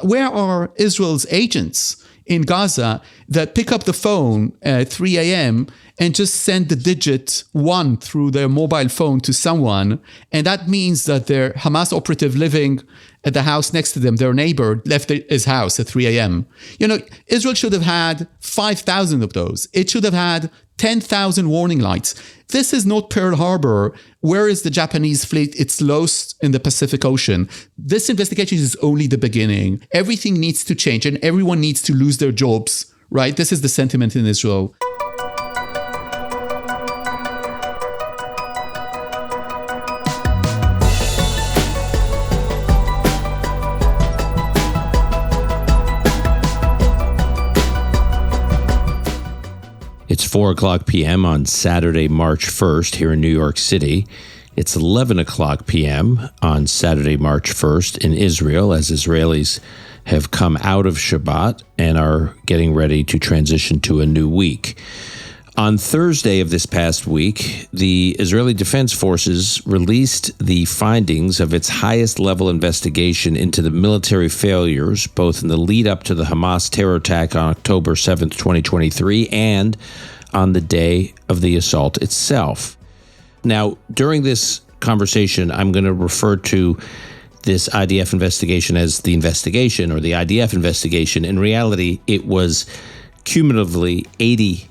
Where are Israel's agents in Gaza that pick up the phone at 3 a.m. and just send the digit 1 through their mobile phone to someone? And that means that their Hamas operative living at the house next to them, their neighbor, left his house at 3 a.m. Israel should have had 5,000 of those. It should have had 10,000 warning lights. This is not Pearl Harbor. Where is the Japanese fleet? It's lost in the Pacific Ocean. This investigation is only the beginning. Everything needs to change and everyone needs to lose their jobs, right? This is the sentiment in Israel. It's 4 o'clock p.m. on Saturday, March 1st here in New York City. It's 11 o'clock p.m. on Saturday, March 1st in Israel as Israelis have come out of Shabbat and are getting ready to transition to a new week. On Thursday of this past week, the Israeli Defense Forces released the findings of its highest level investigation into the military failures, both in the lead up to the Hamas terror attack on October 7th, 2023, and on the day of the assault itself. Now, during this conversation, I'm going to refer to this IDF investigation as the investigation or the IDF investigation. In reality, it was cumulatively 80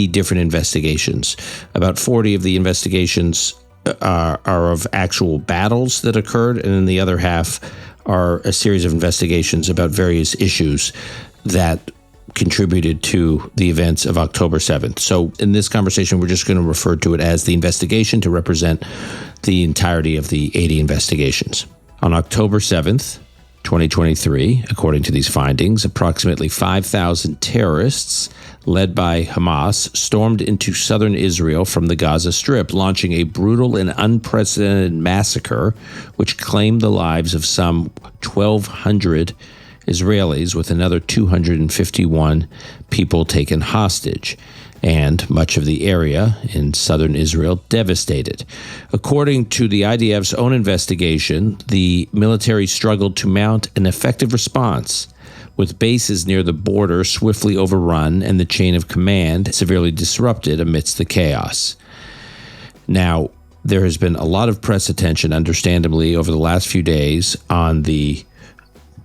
different investigations. About 40 of the investigations are of actual battles that occurred, and then the other half are a series of investigations about various issues that contributed to the events of October 7th. So in this conversation, we're just going to refer to it as the investigation to represent the entirety of the 80 investigations. On October 7th, 2023, according to these findings, approximately 5,000 terrorists led by Hamas stormed into southern Israel from the Gaza Strip, launching a brutal and unprecedented massacre which claimed the lives of some 1,200 Israelis, with another 251 people taken hostage, and much of the area in southern Israel devastated. According to the IDF's own investigation, the military struggled to mount an effective response, with bases near the border swiftly overrun and the chain of command severely disrupted amidst the chaos. Now, there has been a lot of press attention, understandably, over the last few days on the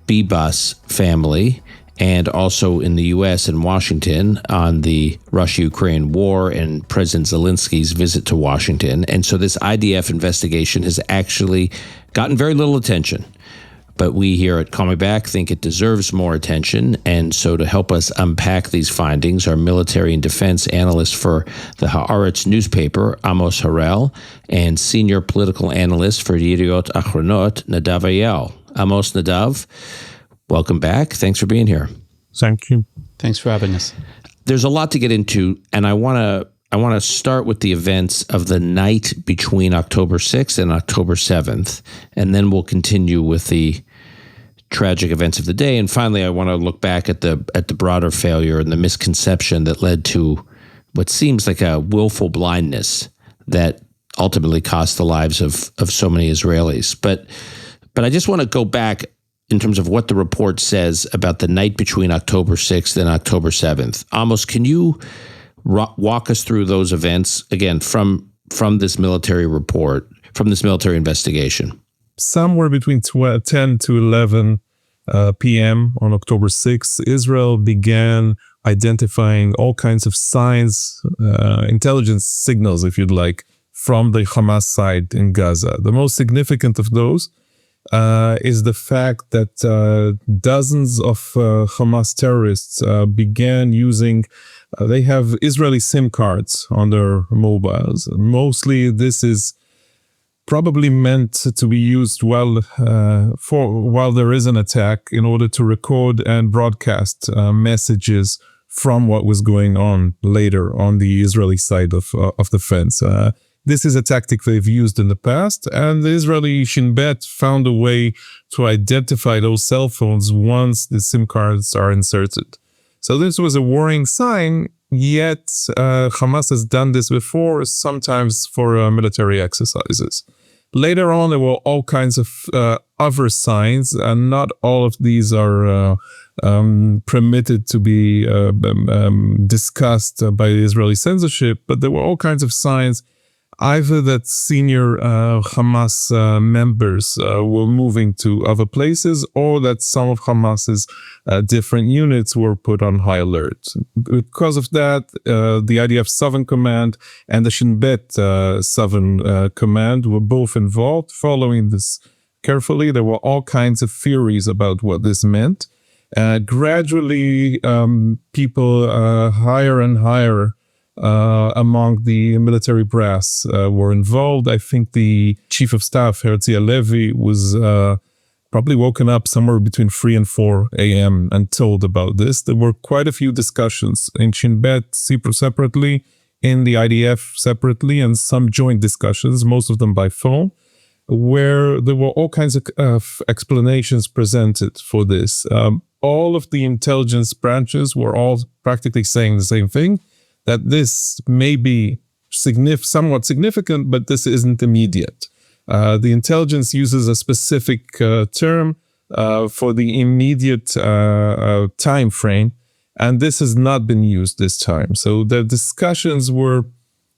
B-Bus family, and also in the U.S. and Washington on the Russia-Ukraine war and President Zelensky's visit to Washington. And so this IDF investigation has actually gotten very little attention. But we here at Call Me Back think it deserves more attention. And so to help us unpack these findings, our military and defense analyst for the Haaretz newspaper, Amos Harel, and senior political analyst for Yediot Achronot, Nadav Eyal. Amos, Nadav, welcome back. Thanks for being here. Thank you. Thanks for having us. There's a lot to get into, and I want to start with the events of the night between October 6th and October 7th, and then we'll continue with the tragic events of the day. And finally, I want to look back at the broader failure and the misconception that led to what seems like a willful blindness that ultimately cost the lives of so many Israelis. But I just want to go back in terms of what the report says about the night between October 6th and October 7th. Amos, can you walk us through those events, again, from this military report, from this military investigation? Somewhere between 10 to 11 p.m. on October 6th, Israel began identifying all kinds of signs, intelligence signals, if you'd like, from the Hamas side in Gaza. The most significant of those is the fact that dozens of Hamas terrorists began using, they have Israeli SIM cards on their mobiles. Mostly this is probably meant to be used while there is an attack in order to record and broadcast messages from what was going on later on the Israeli side of the fence. This is a tactic they've used in the past, and the Israeli Shin Bet found a way to identify those cell phones once the SIM cards are inserted. So this was a worrying sign, yet Hamas has done this before, sometimes for military exercises. Later on, there were all kinds of other signs, and not all of these are permitted to be discussed by the Israeli censorship, but there were all kinds of signs, either that senior Hamas members were moving to other places, or that some of Hamas's different units were put on high alert. Because of that, the IDF Southern Command and the Shin Bet Southern Command were both involved. Following this carefully, there were all kinds of theories about what this meant. Gradually, people higher and higher among the military brass were involved. I think the chief of staff, Hazel, was probably woken up somewhere between 3 and 4 a.m. and told about this. There were quite a few discussions in Shin Bet separately, in the IDF separately, and some joint discussions, most of them by phone, where there were all kinds of explanations presented for this. All of the intelligence branches were all practically saying the same thing, that this may be somewhat significant, but this isn't immediate. The intelligence uses a specific term for the immediate time frame, and this has not been used this time. So the discussions were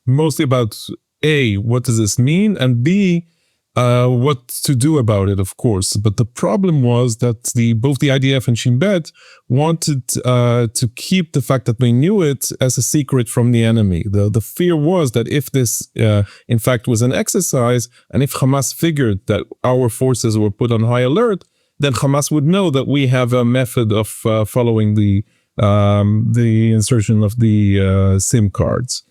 mostly about A, what does this mean? And B, what to do about it, of course. But the problem was that both the IDF and Shin Bet wanted to keep the fact that we knew it as a secret from the enemy. The fear was that if this, in fact, was an exercise, and if Hamas figured that our forces were put on high alert, then Hamas would know that we have a method of following the insertion of the SIM cards.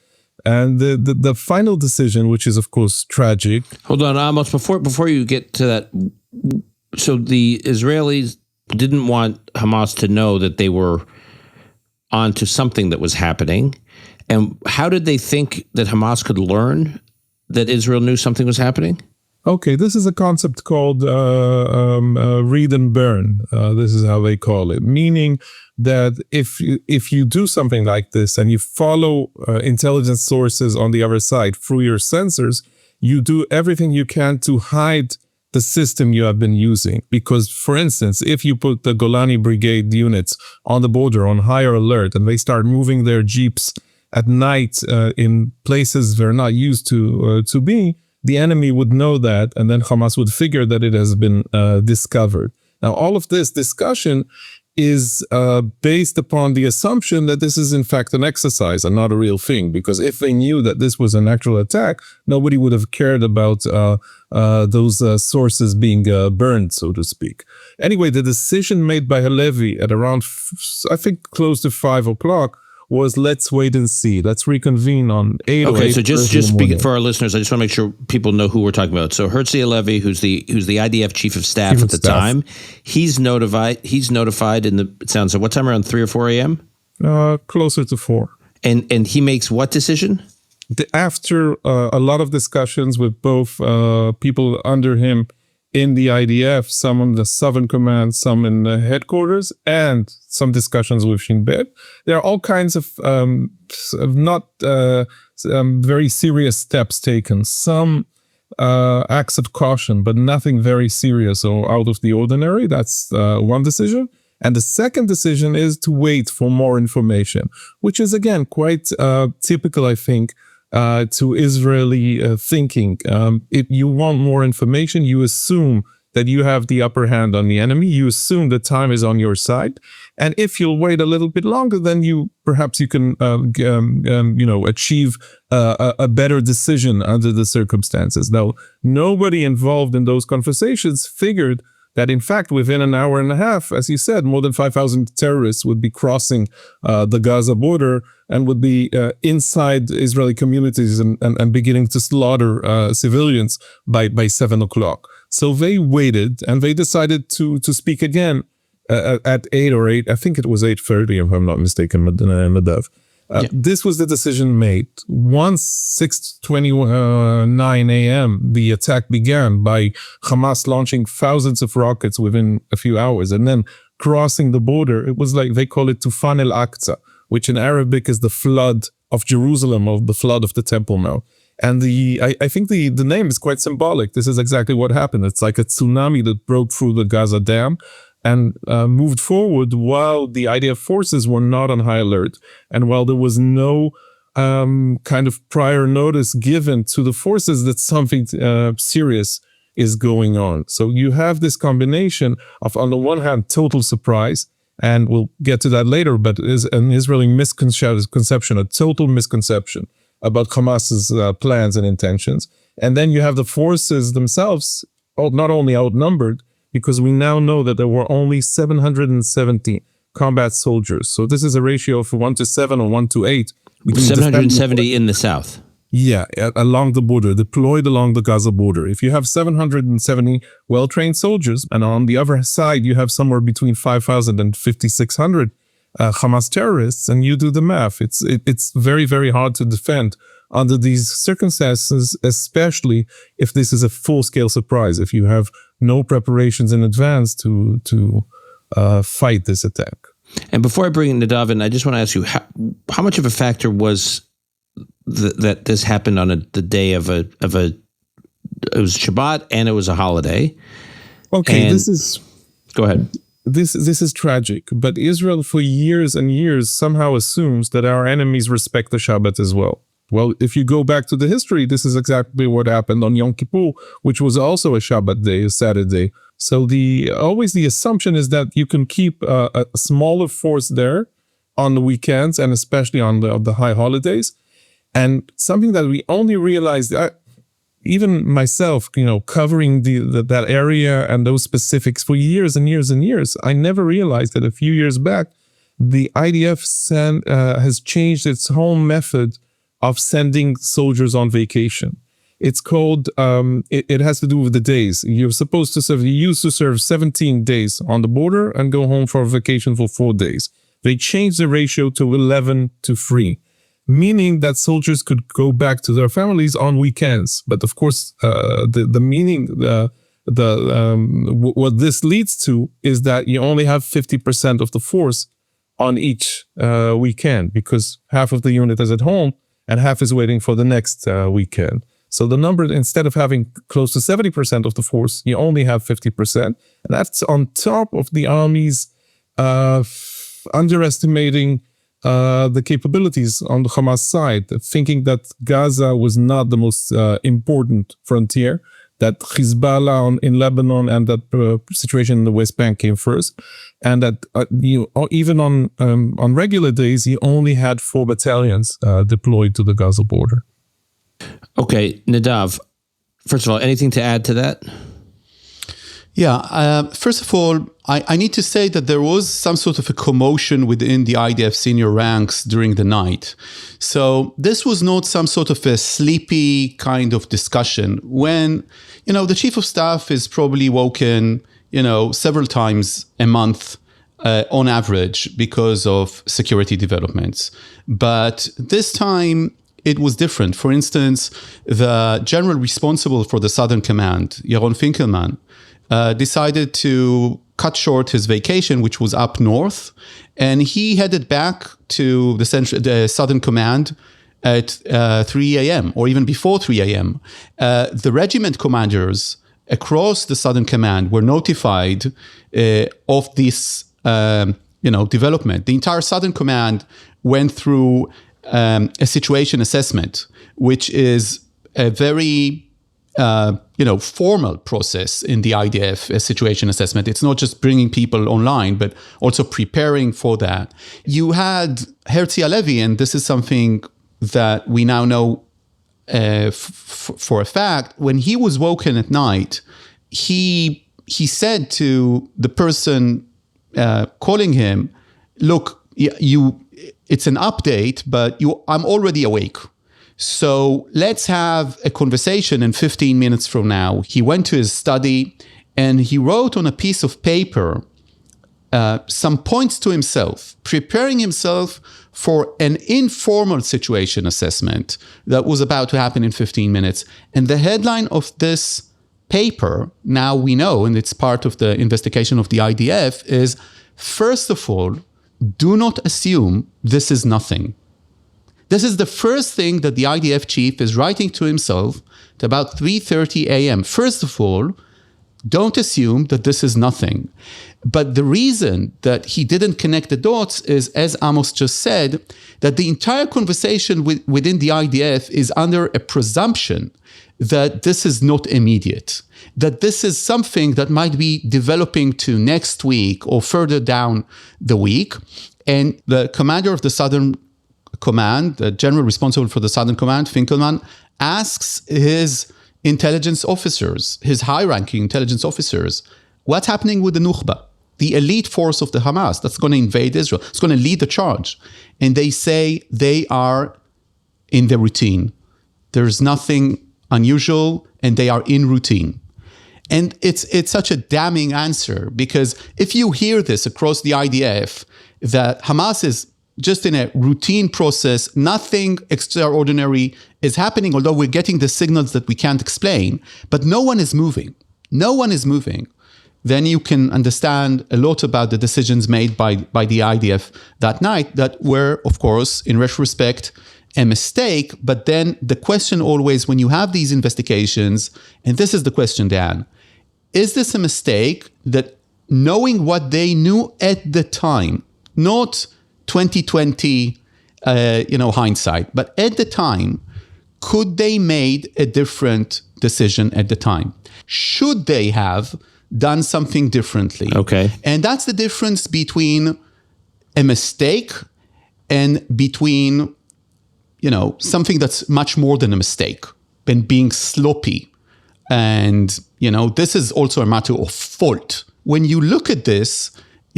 And the final decision, which is of course tragic. Hold on, Amos. Before you get to that, so the Israelis didn't want Hamas to know that they were onto something that was happening. And how did they think that Hamas could learn that Israel knew something was happening? Okay, this is a concept called read and burn. This is how they call it, meaning that if you do something like this and you follow intelligence sources on the other side through your sensors, you do everything you can to hide the system you have been using. Because, for instance, if you put the Golani Brigade units on the border on higher alert and they start moving their jeeps at night in places they're not used to be, the enemy would know that, and then Hamas would figure that it has been discovered. Now, all of this discussion is based upon the assumption that this is in fact an exercise and not a real thing, because if they knew that this was an actual attack, nobody would have cared about those sources being burned, so to speak. Anyway, the decision made by Halevi at around, I think, close to 5 o'clock was let's wait and see. Let's reconvene on 8 Okay, so just speak for our listeners, I just want to make sure people know who we're talking about. So Herzl Halevi, who's the IDF chief of staff at the time, he's notified in the, it sounds like, what time, around 3 or 4 a.m.? Closer to 4. And he makes what decision? After a lot of discussions with both people under him in the IDF, some in the Southern Command, some in the headquarters, and some discussions with Shin Bet. There are all kinds of not very serious steps taken. Some acts of caution, but nothing very serious or out of the ordinary. That's one decision. And the second decision is to wait for more information, which is, again, quite typical, I think, to Israeli thinking. If you want more information, you assume that you have the upper hand on the enemy. You assume that time is on your side. And if you'll wait a little bit longer, then perhaps you can achieve a better decision under the circumstances. Now, nobody involved in those conversations figured that, in fact, within an hour and a half, as you said, more than 5,000 terrorists would be crossing the Gaza border and would be inside Israeli communities and beginning to slaughter civilians by 7 o'clock. So they waited, and they decided to speak again at 8 or 8. I think it was 8:30, if I'm not mistaken, Nadav. This was the decision made. Once 6:29 a.m., the attack began by Hamas launching thousands of rockets within a few hours and then crossing the border. It was like, they call it Tufan al-Aqsa, which in Arabic is the flood of Jerusalem, or the flood of the Temple Mount. And I think the name is quite symbolic. This is exactly what happened. It's like a tsunami that broke through the Gaza dam and moved forward while the IDF forces were not on high alert, and while there was no kind of prior notice given to the forces that something serious is going on. So you have this combination of, on the one hand, total surprise, and we'll get to that later, but is an Israeli misconception, a total misconception about Hamas's plans and intentions. And then you have the forces themselves, not only outnumbered, because we now know that there were only 770 combat soldiers. So this is a ratio of 1-7 or 1-8. 770 in the south. Yeah, along the border, deployed along the Gaza border. If you have 770 well-trained soldiers, and on the other side, you have somewhere between 5,000 and 5,600 Hamas terrorists, and you do the math, it's very, very hard to defend under these circumstances, especially if this is a full-scale surprise, if you have no preparations in advance to fight this attack. And before I bring in Nadav in, I just want to ask you, how much of a factor was that this happened on the day of it was Shabbat and it was a holiday? Okay, and, go ahead. This is tragic, but Israel for years and years somehow assumes that our enemies respect the Shabbat as well. Well, if you go back to the history, this is exactly what happened on Yom Kippur, which was also a Shabbat day, a Saturday. So always the assumption is that you can keep a smaller force there on the weekends and especially on the high holidays. And something that we only realized, even myself, covering that area and those specifics for years and years and years, I never realized that a few years back, the IDF has changed its whole method of sending soldiers on vacation. It's called, it has to do with the days. You used to serve 17 days on the border and go home for a vacation for 4 days. They changed the ratio to 11-3, meaning that soldiers could go back to their families on weekends. But of course, the meaning, what this leads to is that you only have 50% of the force on each weekend, because half of the unit is at home and half is waiting for the next weekend. So the number, instead of having close to 70% of the force, you only have 50%. And that's on top of the army's underestimating the capabilities on the Hamas side, thinking that Gaza was not the most important frontier, that Hezbollah in Lebanon and that situation in the West Bank came first, and that even on regular days, you only had 4 battalions deployed to the Gaza border. Okay, Nadav, first of all, anything to add to that? Yeah, first of all, I need to say that there was some sort of a commotion within the IDF senior ranks during the night. So this was not some sort of a sleepy kind of discussion when, the chief of staff is probably woken, several times a month on average because of security developments. But this time, it was different. For instance, the general responsible for the Southern Command, Yaron Finkelman, decided to cut short his vacation, which was up north, and he headed back to the Southern Command at 3 a.m. or even before 3 a.m. The regiment commanders across the Southern Command were notified of this, development. The entire Southern Command went through a situation assessment, which is a very formal process in the IDF, a situation assessment. It's not just bringing people online, but also preparing for that. You had Herzi Halevi, and this is something that we now know for a fact. When he was woken at night, he said to the person calling him, "Look, it's an update, but I'm already awake. So let's have a conversation in 15 minutes from now." He went to his study and he wrote on a piece of paper some points to himself, preparing himself for an informal situation assessment that was about to happen in 15 minutes. And the headline of this paper, now we know, and it's part of the investigation of the IDF, is, first of all, do not assume this is nothing. This is the first thing that the IDF chief is writing to himself at about 3:30 a.m. First of all, don't assume that this is nothing. But the reason that he didn't connect the dots is, as Amos just said, that the entire conversation within the IDF is under a presumption that this is not immediate, that this is something that might be developing to next week or further down the week. And the commander of the Southern Command, the general responsible for the Southern Command, Finkelman, asks his intelligence officers, his high-ranking intelligence officers, what's happening with the Nukhba, the elite force of the Hamas that's going to invade Israel? It's going to lead the charge. And they say they are in the routine. There's nothing unusual, and they are in routine. And it's such a damning answer, because if you hear this across the IDF, that Hamas is just in a routine process, nothing extraordinary is happening, although we're getting the signals that we can't explain, but no one is moving. No one is moving. Then you can understand a lot about the decisions made by the IDF that night that were, of course, in retrospect, a mistake. But then the question always, when you have these investigations, and this is the question, Dan, is this a mistake that, knowing what they knew at the time, not 2020, hindsight, but at the time, could they made a different decision at the time? Should they have done something differently? Okay. And that's the difference between a mistake and between, something that's much more than a mistake, and being sloppy. And, this is also a matter of fault. When you look at this,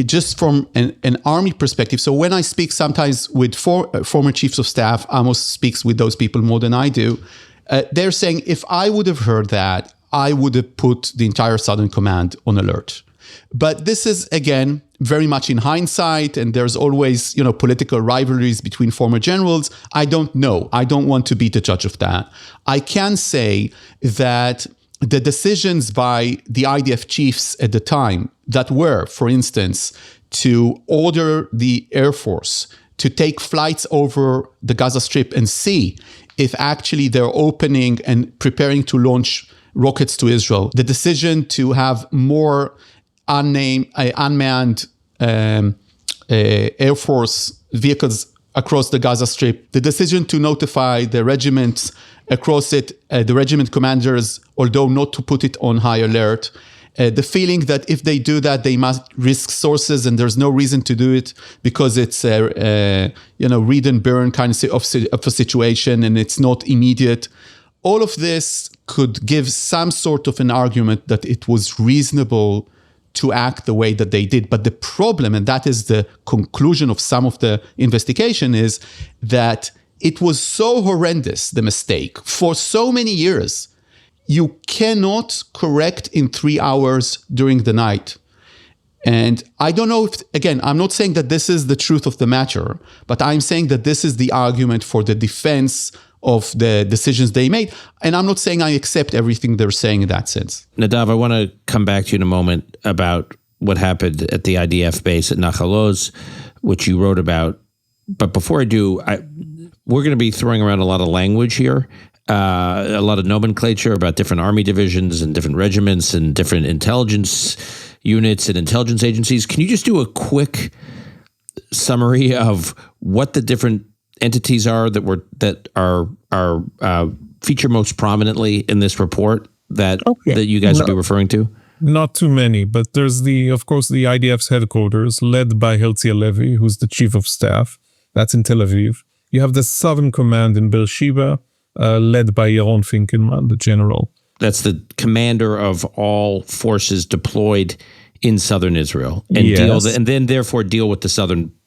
just from an army perspective, so when I speak sometimes with former chiefs of staff, Amos speaks with those people more than I do, they're saying, if I would have heard that, I would have put the entire Southern Command on alert. But this is, again, very much in hindsight, and there's always, political rivalries between former generals. I don't know. I don't want to be the judge of that. I can say that the decisions by the IDF chiefs at the time that were, for instance, to order the Air Force to take flights over the Gaza Strip and see if actually they're opening and preparing to launch rockets to Israel, the decision to have more unmanned Air Force vehicles across the Gaza Strip, the decision to notify the regiments across it, the regiment commanders, although not to put it on high alert, the feeling that if they do that, they must risk sources, and there's no reason to do it because it's read and burn kind of a situation, and it's not immediate. All of this could give some sort of an argument that it was reasonable to act the way that they did. But the problem, and that is the conclusion of some of the investigation, is that it was so horrendous, the mistake, for so many years. You cannot correct in 3 hours during the night. And I don't know if, again, I'm not saying that this is the truth of the matter, but I'm saying that this is the argument for the defense of the decisions they made. And I'm not saying I accept everything they're saying in that sense. Nadav, I want to come back to you in a moment about what happened at the IDF base at Nahal-Oz, which you wrote about. But before I do, we're going to be throwing around a lot of language here, a lot of nomenclature about different army divisions and different regiments and different intelligence units and intelligence agencies. Can you just do a quick summary of what the different entities are that are feature most prominently in this report that you guys will be referring to? Not too many, but there's of course, the IDF's headquarters, led by Herzi Halevi, who's the chief of staff. That's in Tel Aviv. You have the Southern Command in Beersheba, led by Yaron Finkelman, the general. That's the commander of all forces deployed in southern Israel, and then therefore deal with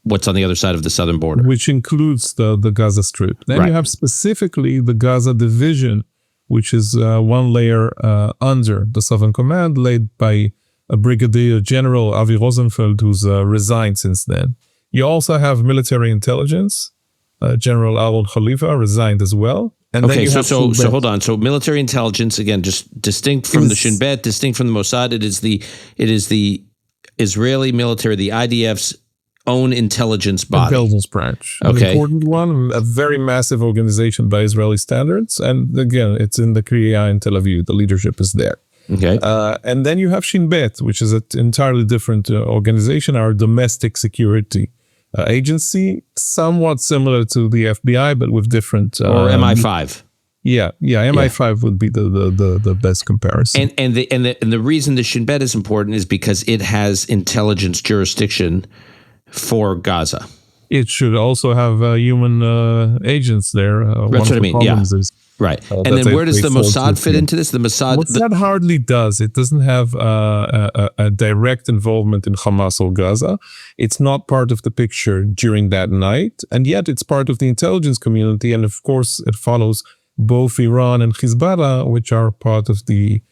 what's on the other side of the southern border, which includes the Gaza Strip. Then you have specifically the Gaza Division, which is one layer under the Southern Command, led by a Brigadier General Avi Rosenfeld, who's resigned since then. You also have military intelligence. General Aaron Khalifa resigned as well. And okay, so hold on. So military intelligence, again, just distinct from the Shin Bet, distinct from the Mossad. It is the Israeli military, the IDF's own intelligence body. Intelligence branch. Okay. An important one, a very massive organization by Israeli standards. And again, it's in the Kriya in Tel Aviv. The leadership is there. Okay. And then you have Shin Bet, which is an entirely different organization, our domestic security agency, somewhat similar to the FBI, but with different... or MI5. Yeah, MI5 would be the best comparison. And the reason the Shin Bet is important is because it has intelligence jurisdiction for Gaza. It should also have human agents there. That's what I mean. Yeah. Right. And then where does the Mossad fit into this? The Mossad hardly does. It doesn't have a direct involvement in Hamas or Gaza. It's not part of the picture during that night. And yet it's part of the intelligence community. And of course, it follows both Iran and Hezbollah, which are part of the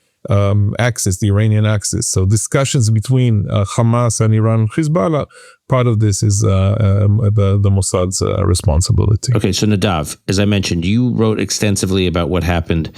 axis, the Iranian axis. So discussions between Hamas and Iran and Hezbollah, part of this is the Mossad's responsibility. Okay, so Nadav, as I mentioned, you wrote extensively about what happened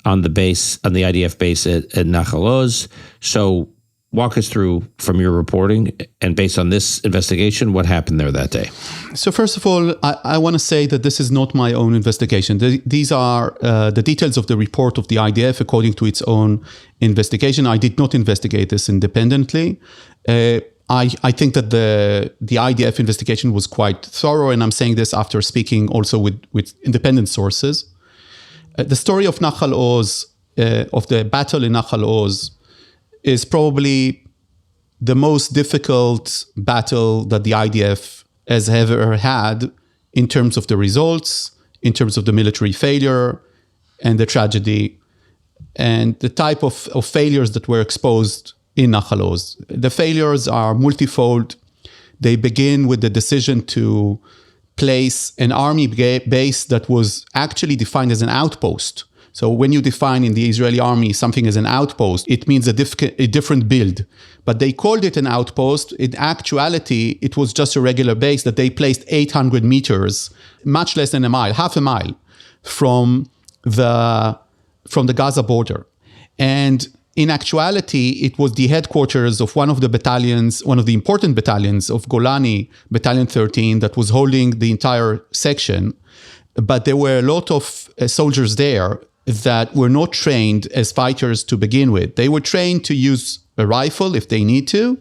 on the base, on the IDF base at Nahal-Oz. So walk us through from your reporting and based on this investigation, what happened there that day? So first of all, I want to say that this is not my own investigation. These are the details of the report of the IDF according to its own investigation. I did not investigate this independently. I think that the IDF investigation was quite thorough, and I'm saying this after speaking also with independent sources. The story of Nahal-Oz, of the battle in Nahal-Oz, is probably the most difficult battle that the IDF has ever had in terms of the results, in terms of the military failure and the tragedy, and the type of failures that were exposed in Nahal-Oz. The failures are multifold. They begin with the decision to place an army base that was actually defined as an outpost. So when you define in the Israeli army something as an outpost, it means a different build. But they called it an outpost. In actuality, it was just a regular base that they placed 800 meters, much less than a mile, half a mile from the Gaza border. And in actuality, it was the headquarters of one of the battalions, one of the important battalions of Golani, Battalion 13, that was holding the entire section. But there were a lot of soldiers there that were not trained as fighters to begin with. They were trained to use a rifle if they need to,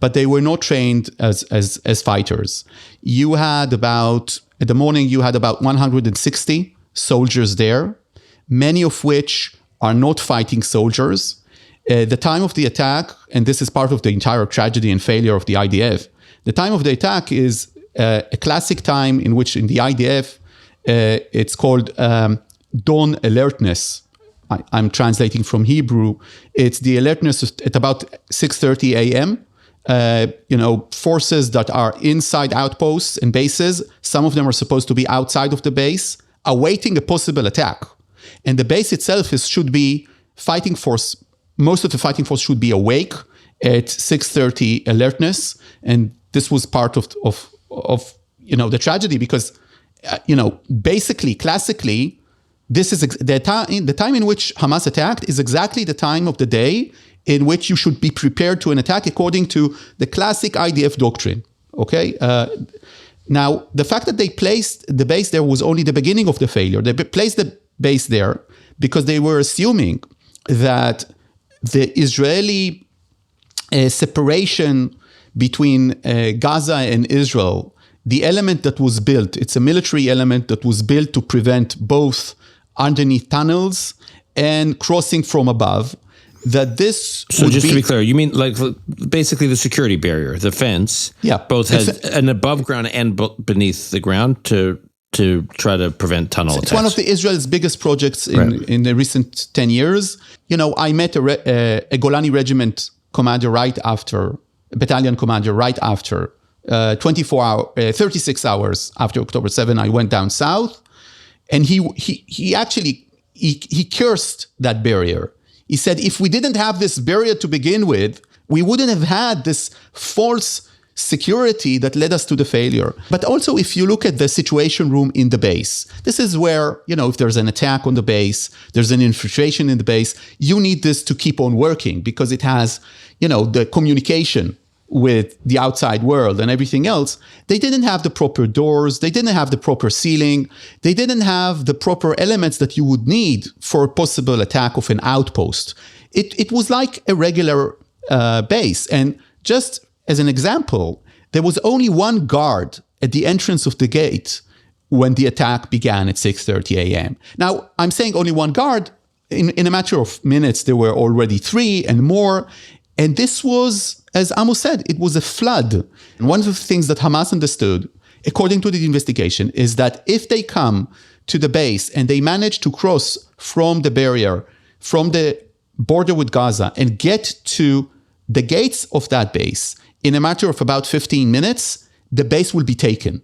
but they were not trained as fighters. At the morning, you had about 160 soldiers there, many of which are not fighting soldiers. The time of the attack, and this is part of the entire tragedy and failure of the IDF, the time of the attack is a classic time in which in the IDF, it's called dawn alertness. I'm translating from Hebrew. It's the alertness at about 6:30 a.m. Forces that are inside outposts and bases, some of them are supposed to be outside of the base, awaiting a possible attack. And the base itself should be fighting force. Most of the fighting force should be awake at 6:30 alertness. And this was part of the tragedy because, basically, classically, this is the time in which Hamas attacked is exactly the time of the day in which you should be prepared to an attack according to the classic IDF doctrine. Okay. Now, the fact that they placed the base there was only the beginning of the failure. They placed the base there because they were assuming that the Israeli separation between Gaza and Israel, the element that was built, it's a military element that was built to prevent both underneath tunnels and crossing from above, that this So just to be clear, you mean like basically the security barrier, the fence, both has an above ground and beneath the ground to try to prevent tunnel attacks. It's one of Israel's biggest projects in the recent 10 years. I met a Golani regiment commander battalion commander right after 36 hours after October 7, I went down south, and he actually cursed that barrier. He said, if we didn't have this barrier to begin with, we wouldn't have had this false security that led us to the failure. But also, if you look at the situation room in the base, this is where, if there's an attack on the base, there's an infiltration in the base, you need this to keep on working because it has, the communication with the outside world and everything else, they didn't have the proper doors, they didn't have the proper ceiling, they didn't have the proper elements that you would need for a possible attack of an outpost. It was like a regular base. And just as an example, there was only one guard at the entrance of the gate when the attack began at 6:30 a.m. Now, I'm saying only one guard. In a matter of minutes, there were already 3 and more. And this was, as Amos said, it was a flood. And one of the things that Hamas understood, according to the investigation, is that if they come to the base and they manage to cross from the barrier, from the border with Gaza, and get to the gates of that base in a matter of about 15 minutes, the base will be taken.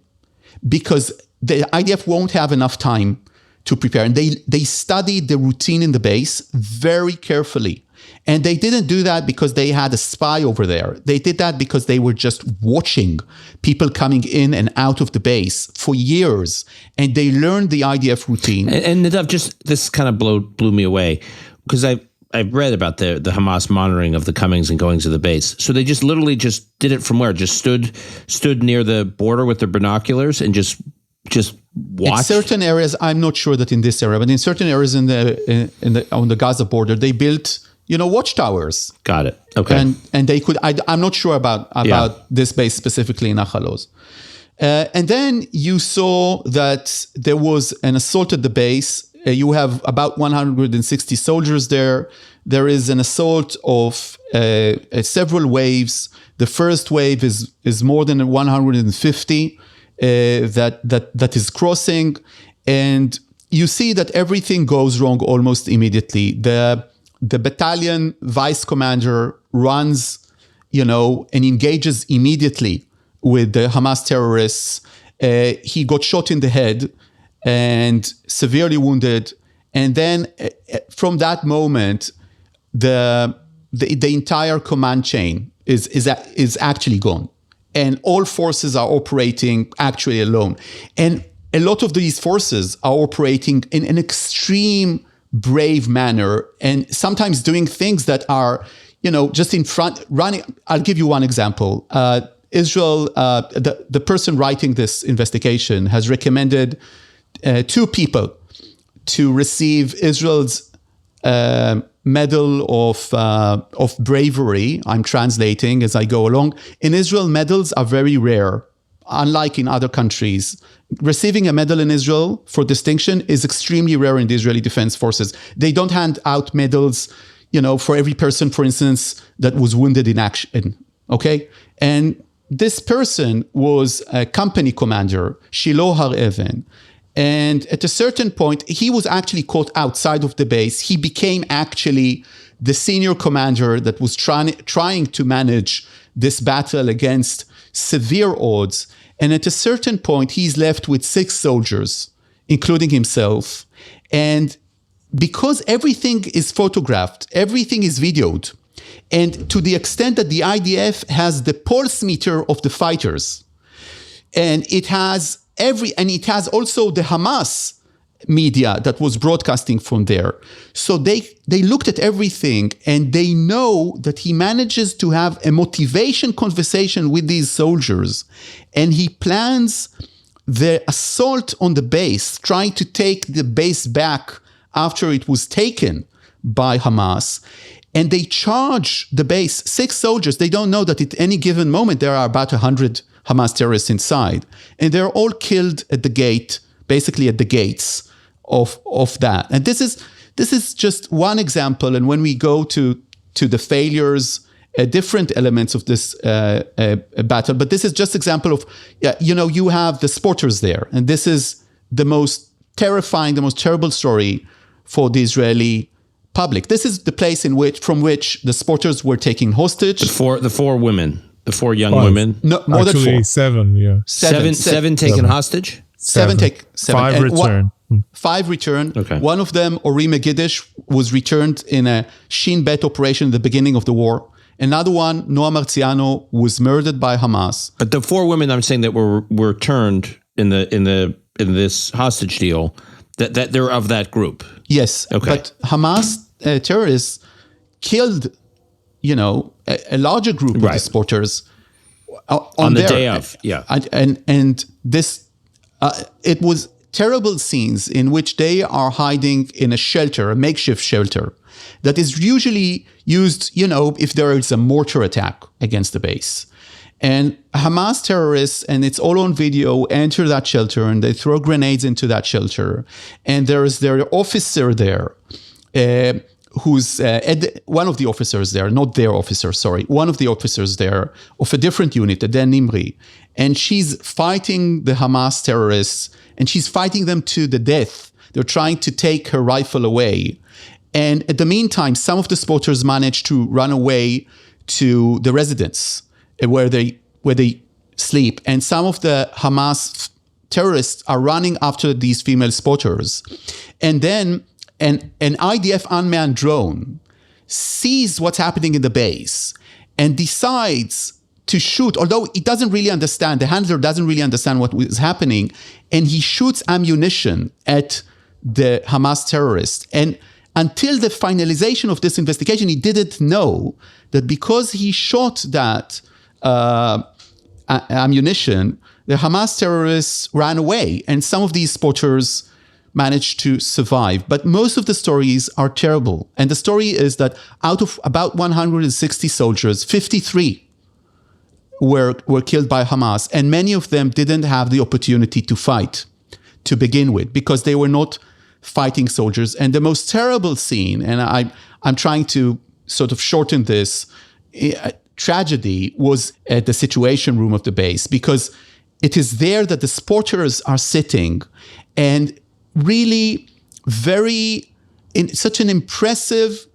Because the IDF won't have enough time to prepare. And they studied the routine in the base very carefully. And they didn't do that because they had a spy over there. They did that because they were just watching people coming in and out of the base for years. And they learned the IDF routine. And Nadav, just this kind of blew me away, because I've read about the Hamas monitoring of the comings and goings of the base. So they just literally just did it from where? Just stood near the border with their binoculars and just watched? In certain areas, I'm not sure that in this area, but in certain areas on the Gaza border, they built watchtowers. Got it. Okay. And they could. I'm not sure about this base specifically in Nahal-Oz. And then you saw that there was an assault at the base. You have about 160 soldiers there. There is an assault of several waves. The first wave is more than 150 that is crossing, and you see that everything goes wrong almost immediately. The battalion vice commander runs, and engages immediately with the Hamas terrorists. He got shot in the head and severely wounded. And then from that moment, the entire command chain is actually gone. And all forces are operating actually alone. And a lot of these forces are operating in an extreme brave manner, and sometimes doing things that are, just in front, running. I'll give you one example. Israel, the person writing this investigation has recommended 2 people to receive Israel's medal of bravery. I'm translating as I go along. In Israel, medals are very rare, unlike in other countries. Receiving a medal in Israel for distinction is extremely rare in the Israeli Defense Forces. They don't hand out medals, for every person, for instance, that was wounded in action. Okay? And this person was a company commander, Shiloh Har-Even. And at a certain point, he was actually caught outside of the base. He became actually the senior commander that was trying to manage this battle against severe odds. And at a certain point, he's left with 6 soldiers, including himself. And because everything is photographed, everything is videoed, and to the extent that the IDF has the pulse meter of the fighters, and it has also the Hamas media that was broadcasting from there. So they looked at everything, and they know that he manages to have a motivation conversation with these soldiers, and he plans the assault on the base, trying to take the base back after it was taken by Hamas. And they charge the base, 6 soldiers. They don't know that at any given moment there are about 100 Hamas terrorists inside. And they're all killed at the gate, basically at the gates of that. And this is just one example. And when we go to the failures, different elements of this battle, but this is just example of, you have the sporters there. And this is the most terrifying, the most terrible story for the Israeli public. This is the place from which the sporters were taken hostage. The 4 women, the 4 young women. No, more actually, than 4. 7, yeah. 7 taken hostage? 7 take 7. 5 return. 5 return. Okay. One of them, Ori Megiddish, was returned in a Shin Bet operation at the beginning of the war. Another one, Noah Marziano, was murdered by Hamas. But the 4 women I'm saying that were returned in this hostage deal, that they're of that group. Yes. Okay. But Hamas terrorists killed, a larger group of the supporters On the day of, yeah. And this, it was terrible scenes in which they are hiding in a shelter, a makeshift shelter, that is usually used, if there is a mortar attack against the base. And Hamas terrorists, and it's all on video, enter that shelter and they throw grenades into that shelter. And there is their officer there, who's one of the officers there, not their officer, sorry, one of the officers there of a different unit, Aden Nimri. And she's fighting the Hamas terrorists, and she's fighting them to the death. They're trying to take her rifle away. And at the meantime, some of the spotters manage to run away to the residence where they sleep. And some of the Hamas terrorists are running after these female spotters. And then an IDF unmanned drone sees what's happening in the base and decides to shoot, although it doesn't really understand, the handler doesn't really understand what is happening, and he shoots ammunition at the Hamas terrorists. And until the finalization of this investigation, he didn't know that because he shot that ammunition, the Hamas terrorists ran away, and some of these spotters managed to survive. But most of the stories are terrible. And the story is that out of about 160 soldiers, 53 were killed by Hamas, and many of them didn't have the opportunity to fight to begin with because they were not fighting soldiers. And the most terrible scene, and I'm trying to sort of shorten this tragedy, was at the Situation Room of the base, because it is there that the spotters are sitting, and really in such an impressive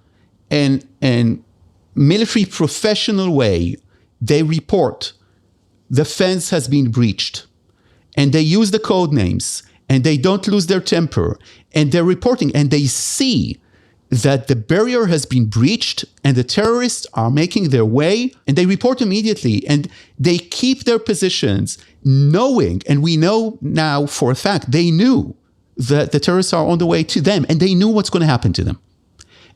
and military professional way, they report the fence has been breached, and they use the code names, and they don't lose their temper, and they're reporting, and they see that the barrier has been breached and the terrorists are making their way, and they report immediately, and they keep their positions knowing, and we know now for a fact, they knew that the terrorists are on the way to them, and they knew what's going to happen to them.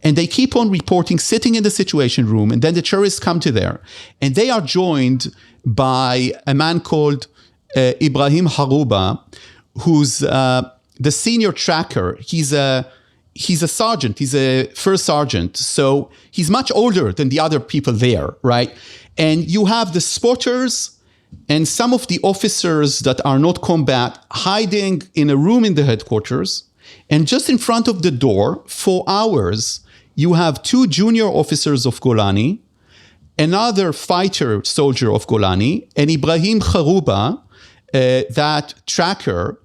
And they keep on reporting, sitting in the Situation Room, and then the terrorists come to there. And they are joined by a man called Ibrahim Haruba, who's the senior tracker. He's a sergeant. He's a first sergeant. So he's much older than the other people there, right? And you have the spotters and some of the officers that are not combat hiding in a room in the headquarters. And just in front of the door, for hours, you have two junior officers of Golani, another fighter soldier of Golani, and Ibrahim Haruba, that tracker,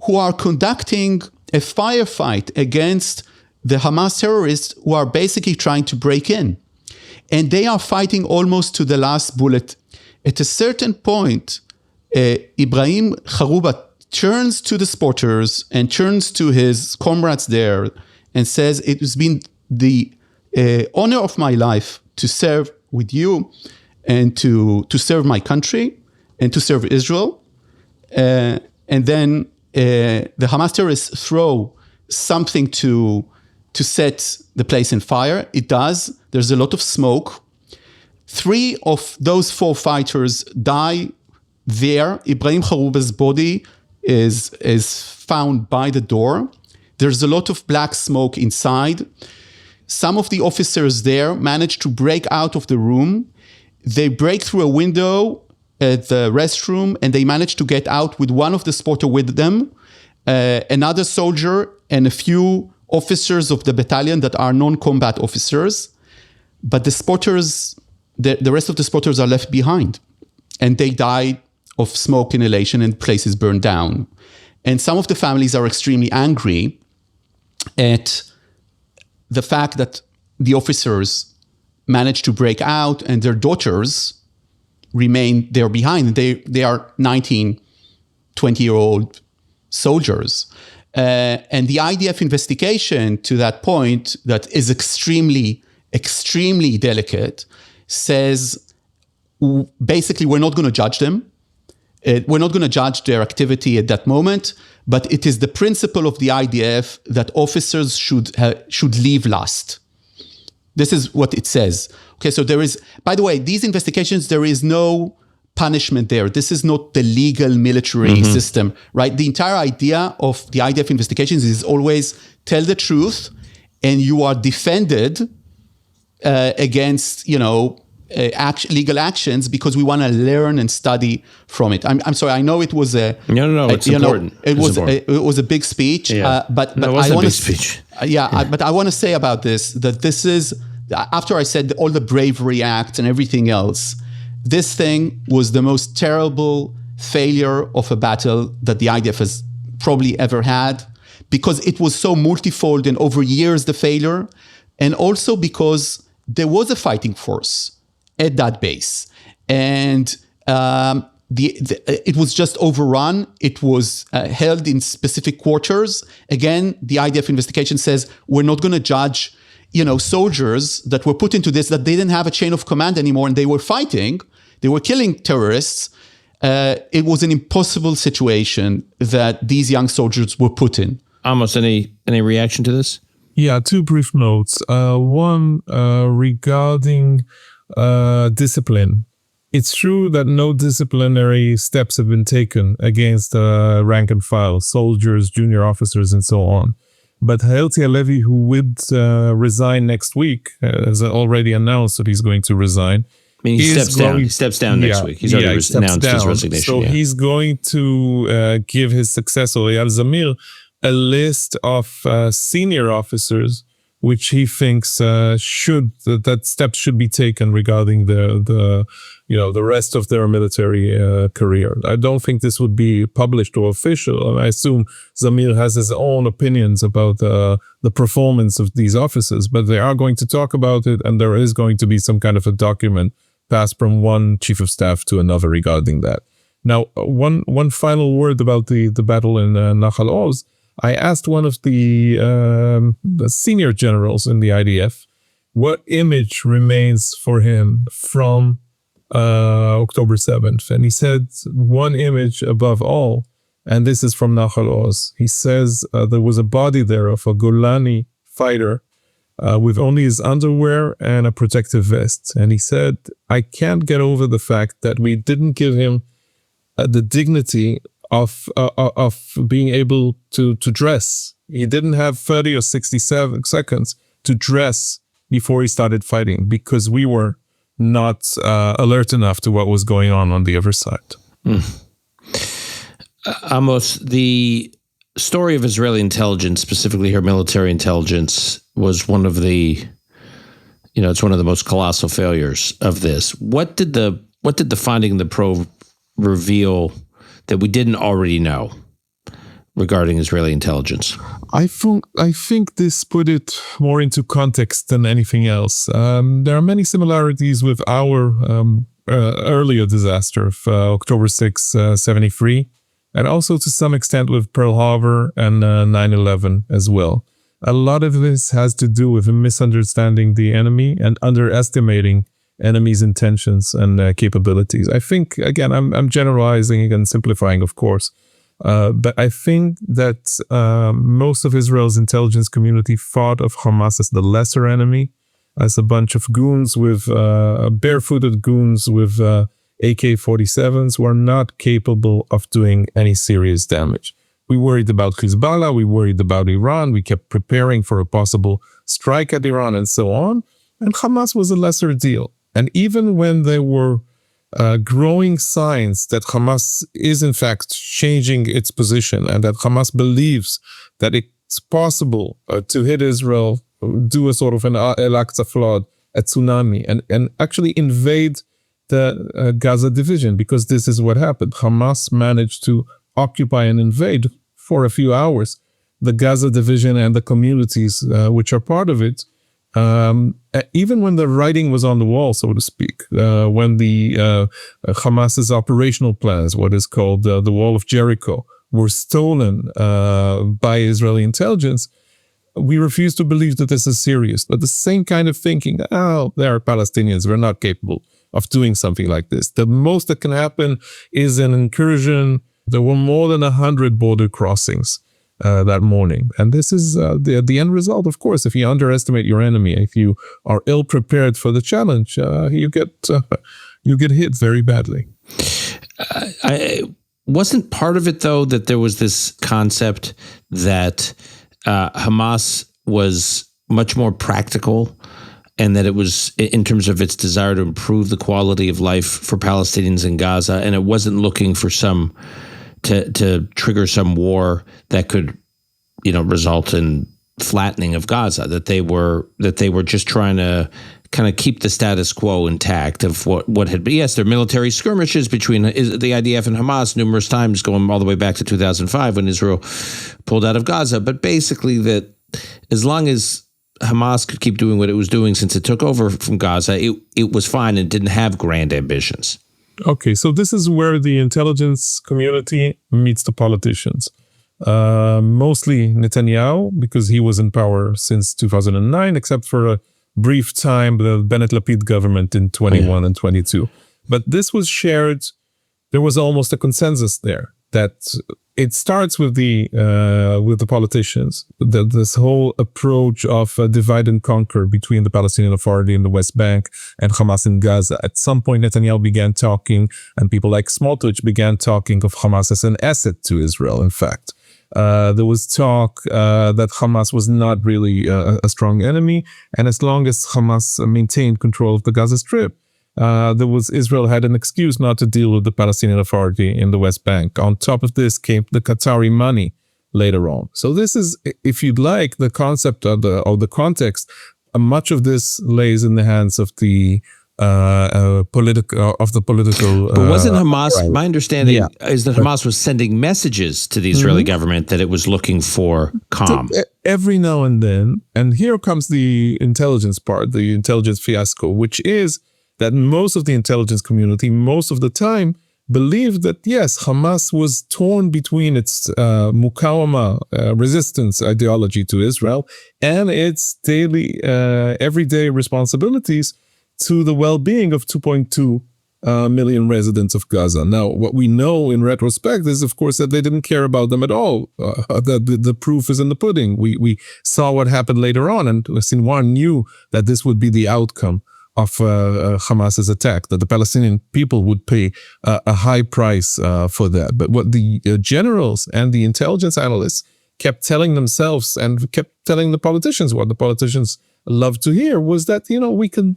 who are conducting a firefight against the Hamas terrorists who are basically trying to break in. And they are fighting almost to the last bullet. At a certain point, Ibrahim Haruba turns to the spotters and turns to his comrades there and says, it has been the honor of my life to serve with you and to serve my country and to serve Israel. And then the Hamas terrorists throw something to set the place in fire. It does. There's a lot of smoke. 3 of those 4 fighters die there. Ibrahim Haruba's body is found by the door. There's a lot of black smoke inside. Some of the officers there manage to break out of the room. They break through a window at the restroom, and they manage to get out with one of the spotter with them, another soldier, and a few officers of the battalion that are non-combat officers. But the spotters, the rest of the spotters are left behind, and they die of smoke inhalation and places burned down. And some of the families are extremely angry at the fact that the officers managed to break out and their daughters remain there behind. They are 19, 20-year-old soldiers. And the IDF investigation to that point, that is extremely, extremely delicate, says basically we're not going to judge them. We're not going to judge their activity at that moment, but it is the principle of the IDF that officers should leave last. This is what it says. Okay, so there is, by the way, these investigations, there is no punishment there. This is not the legal military system, right? The entire idea of the IDF investigations is always tell the truth, and you are defended against, legal actions because we want to learn and study from it. I'm sorry. I know it was a no. It's important. It was a big speech. Yeah. But it was I a want big to speech. but I want to say about this that this is after I said all the bravery acts and everything else. This thing was the most terrible failure of a battle that the IDF has probably ever had, because it was so multifold and over years the failure, and also because there was a fighting force at that base, and it was just overrun. It was held in specific quarters. Again, the IDF investigation says we're not going to judge, soldiers that were put into this, that they didn't have a chain of command anymore, and they were fighting. They were killing terrorists. It was an impossible situation that these young soldiers were put in. Amos, any reaction to this? Yeah, two brief notes. One regarding discipline. It's true that no disciplinary steps have been taken against rank and file, soldiers, junior officers, and so on. But Harel, who would resign next week, has already announced that he's going to resign. I mean, he steps down next week. He's already announced his resignation. So he's going to give his successor, Eyal Zamir, a list of senior officers which he thinks that steps should be taken regarding the rest of their military career. I don't think this would be published or official. I assume Zamir has his own opinions about the performance of these officers, but they are going to talk about it, and there is going to be some kind of a document passed from one chief of staff to another regarding that. Now, one final word about the battle in Nahal-Oz. I asked one of the senior generals in the IDF what image remains for him from October 7th. And he said one image above all, and this is from Nahal-Oz. He says there was a body there of a Golani fighter with only his underwear and a protective vest. And he said, I can't get over the fact that we didn't give him the dignity of being able to dress. He didn't have 30 or 67 seconds to dress before he started fighting, because we were not alert enough to what was going on the other side. Amos, the story of Israeli intelligence, specifically her military intelligence, was one of the, it's one of the most colossal failures of this. What did the finding of the probe reveal that we didn't already know regarding Israeli intelligence? I think this put it more into context than anything else. There are many similarities with our earlier disaster of October 6, 73, and also to some extent with Pearl Harbor and 9/11 as well. A lot of this has to do with misunderstanding the enemy and underestimating enemy's intentions and capabilities. I think, again, I'm generalizing and simplifying, of course, but I think that most of Israel's intelligence community thought of Hamas as the lesser enemy, as a bunch of goons with barefooted goons with AK-47s who are not capable of doing any serious damage. We worried about Hezbollah, we worried about Iran, we kept preparing for a possible strike at Iran and so on, and Hamas was a lesser deal. And even when there were growing signs that Hamas is in fact changing its position, and that Hamas believes that it's possible to hit Israel, do a sort of an Al-Aqsa flood, a tsunami, and actually invade the Gaza division, because this is what happened. Hamas managed to occupy and invade for a few hours the Gaza division and the communities which are part of it. Even when the writing was on the wall, so to speak, when the Hamas's operational plans, what is called the Wall of Jericho, were stolen by Israeli intelligence, we refuse to believe that this is serious. But the same kind of thinking, they are Palestinians, we're not capable of doing something like this. The most that can happen is an incursion. There were more than 100 border crossings that morning. And this is the end result, of course. If you underestimate your enemy, if you are ill-prepared for the challenge, you get hit very badly. I wasn't part of it, though, that there was this concept that Hamas was much more practical, and that it was, in terms of its desire to improve the quality of life for Palestinians in Gaza, and it wasn't looking for to trigger some war that could, result in flattening of Gaza. That they were just trying to kind of keep the status quo intact of what had been. Yes, there are military skirmishes between the IDF and Hamas numerous times, going all the way back to 2005 when Israel pulled out of Gaza. But basically, that as long as Hamas could keep doing what it was doing since it took over from Gaza, it was fine and didn't have grand ambitions. Okay, so this is where the intelligence community meets the politicians. Mostly Netanyahu, because he was in power since 2009, except for a brief time, the Bennett-Lapid government in 21 and 22. But this was shared. There was almost a consensus there that it starts with the politicians. This whole approach of divide and conquer between the Palestinian Authority in the West Bank and Hamas in Gaza. At some point, Netanyahu began talking, and people like Smotrich began talking of Hamas as an asset to Israel, in fact. There was talk that Hamas was not really a strong enemy, and as long as Hamas maintained control of the Gaza Strip, Israel had an excuse not to deal with the Palestinian Authority in the West Bank. On top of this came the Qatari money later on. So this is, if you'd like, the concept of the context. Much of this lays in the hands of the political. But wasn't Hamas? Right. My understanding is that Hamas was sending messages to the Israeli government that it was looking for calm. So, every now and then, and here comes the intelligence part, the intelligence fiasco, which is that most of the intelligence community, most of the time, believed that, yes, Hamas was torn between its mukawama, resistance ideology to Israel, and its daily, everyday responsibilities to the well-being of 2.2 million residents of Gaza. Now, what we know in retrospect is, of course, that they didn't care about them at all. The proof is in the pudding. We saw what happened later on, and Sinwar knew that this would be the outcome of Hamas's attack, that the Palestinian people would pay a high price for that. But what the generals and the intelligence analysts kept telling themselves and kept telling the politicians, what the politicians loved to hear, was that, we can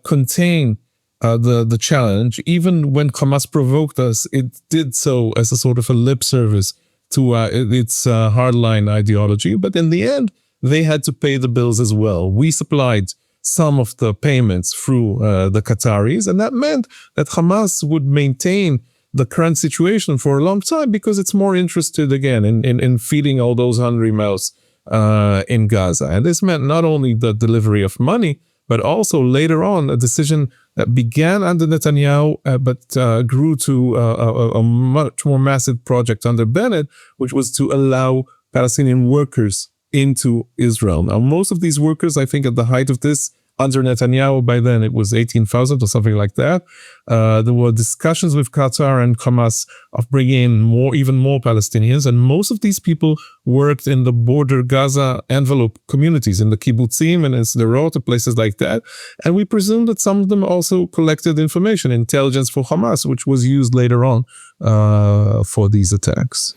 contain the challenge. Even when Hamas provoked us, it did so as a sort of a lip service to its hardline ideology. But in the end, they had to pay the bills as well. We supplied some of the payments through the Qataris, and that meant that Hamas would maintain the current situation for a long time because it's more interested, again, in feeding all those hungry mouths in Gaza. And this meant not only the delivery of money, but also later on a decision that began under Netanyahu, but grew to a much more massive project under Bennett, which was to allow Palestinian workers into Israel. Now, most of these workers, I think at the height of this, under Netanyahu, by then it was 18,000 or something like that. There were discussions with Qatar and Hamas of bringing in even more Palestinians. And most of these people worked in the border Gaza envelope communities, in the kibbutzim and in Sderot, places like that. And we presume that some of them also collected information, intelligence for Hamas, which was used later on for these attacks.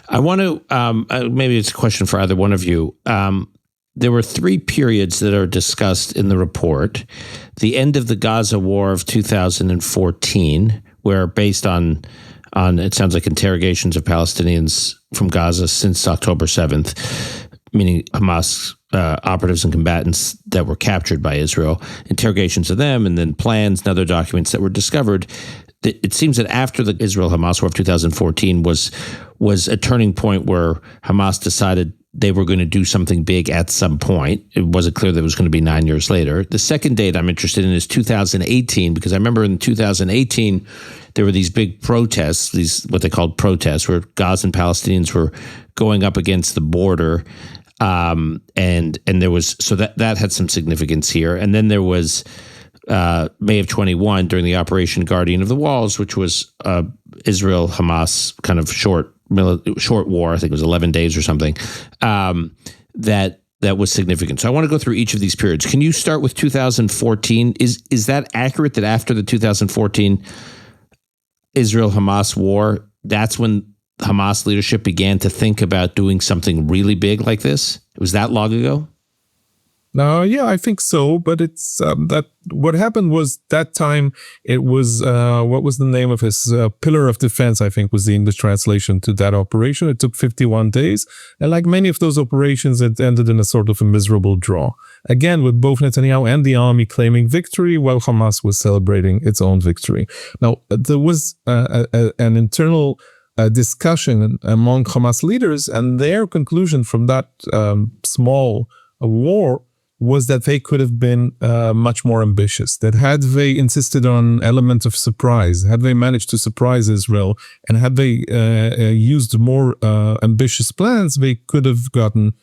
I want to, maybe it's a question for either one of you. There were three periods that are discussed in the report. The end of the Gaza War of 2014, where based on it sounds like interrogations of Palestinians from Gaza since October 7th, meaning Hamas operatives and combatants that were captured by Israel, interrogations of them, and then plans and other documents that were discovered. It seems that after the Israel-Hamas War of 2014 was a turning point where Hamas decided they were going to do something big at some point. It wasn't clear that it was going to be 9 years later. The second date I'm interested in is 2018, because I remember in 2018, there were these big protests, these what they called protests, where Gazan Palestinians were going up against the border. And there was, so that had some significance here. And then there was May of 21 during the Operation Guardian of the Walls, which was Israel-Hamas kind of short war. I think it was 11 days or something. That was significant. So I want to go through each of these periods. Can you start with 2014? Is that accurate that after the 2014 Israel-Hamas war, that's when Hamas leadership began to think about doing something really big like this? It was that long ago? Yeah, I think so. But it's that what happened was that time it was what was the name of his pillar of defense? I think was the English translation to that operation. It took 51 days, and like many of those operations, it ended in a sort of a miserable draw. Again, with both Netanyahu and the army claiming victory, while Hamas was celebrating its own victory. Now there was an internal discussion among Hamas leaders, and their conclusion from that small war was that they could have been much more ambitious, that had they insisted on element of surprise, had they managed to surprise Israel, and had they used more ambitious plans, they could have gotten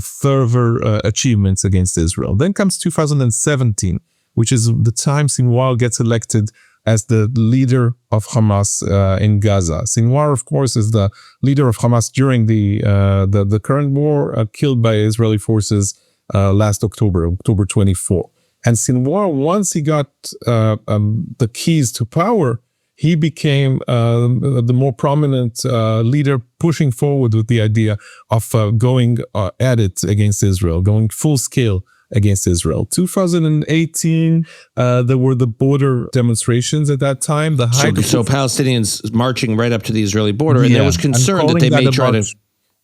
further achievements against Israel. Then comes 2017, which is the time Sinwar gets elected as the leader of Hamas in Gaza. Sinwar, of course, is the leader of Hamas during the current war, killed by Israeli forces last October 24. And Sinwar, once he got the keys to power, he became the more prominent leader pushing forward with the idea of going at it against Israel, going full scale against Israel. 2018, there were the border demonstrations at that time. So Palestinians marching right up to the Israeli border, and there was concern that they may try to...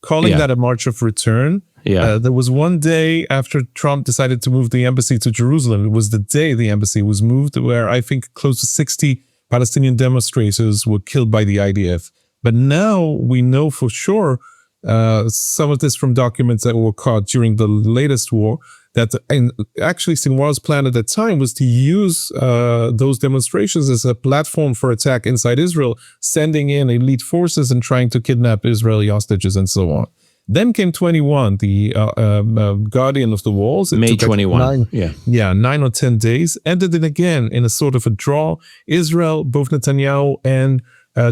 Calling that a march of return. There was one day after Trump decided to move the embassy to Jerusalem. It was the day the embassy was moved, where I think close to 60 Palestinian demonstrators were killed by the IDF. But now we know for sure, some of this from documents that were caught during the latest war, that actually Sinwar's plan at that time was to use those demonstrations as a platform for attack inside Israel, sending in elite forces and trying to kidnap Israeli hostages and so on. Then came 21, the Guardian of the Walls. May 21. 9 or 10 days. Ended it again in a sort of a draw. Israel, both Netanyahu and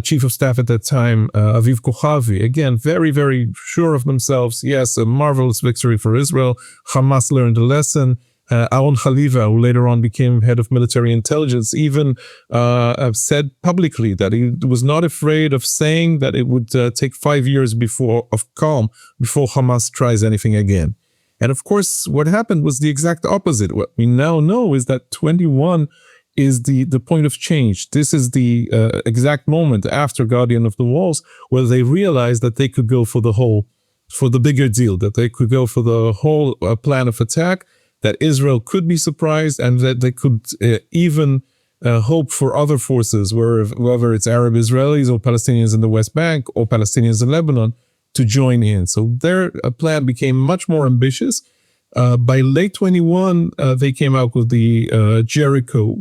Chief of Staff at that time, Aviv Kochavi, again, very, very sure of themselves. Yes, a marvelous victory for Israel. Hamas learned a lesson. Aaron Haliva, who later on became head of military intelligence, even said publicly that he was not afraid of saying that it would take 5 years of calm before Hamas tries anything again. And of course, what happened was the exact opposite. What we now know is that 21 is the point of change. This is the exact moment after Guardian of the Walls where they realized that they could go for the bigger deal, that they could go for the whole plan of attack, that Israel could be surprised, and that they could even hope for other forces, whether it's Arab Israelis or Palestinians in the West Bank or Palestinians in Lebanon, to join in. So their plan became much more ambitious. By late 21, they came out with the Jericho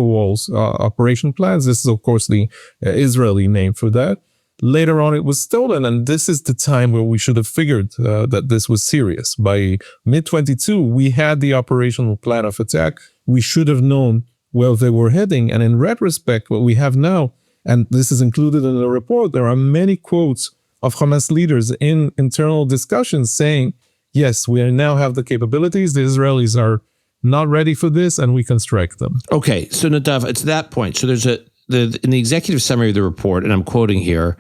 Walls operation plans. This is, of course, the Israeli name for that. Later on, it was stolen, and this is the time where we should have figured that this was serious. By mid-22, we had the operational plan of attack. We should have known where they were heading, and in retrospect, what we have now, and this is included in the report, there are many quotes of Hamas leaders in internal discussions saying, yes, we now have the capabilities, the Israelis are not ready for this, and we can strike them. Okay, so Nadav, it's that point. So there's in the executive summary of the report, and I'm quoting here,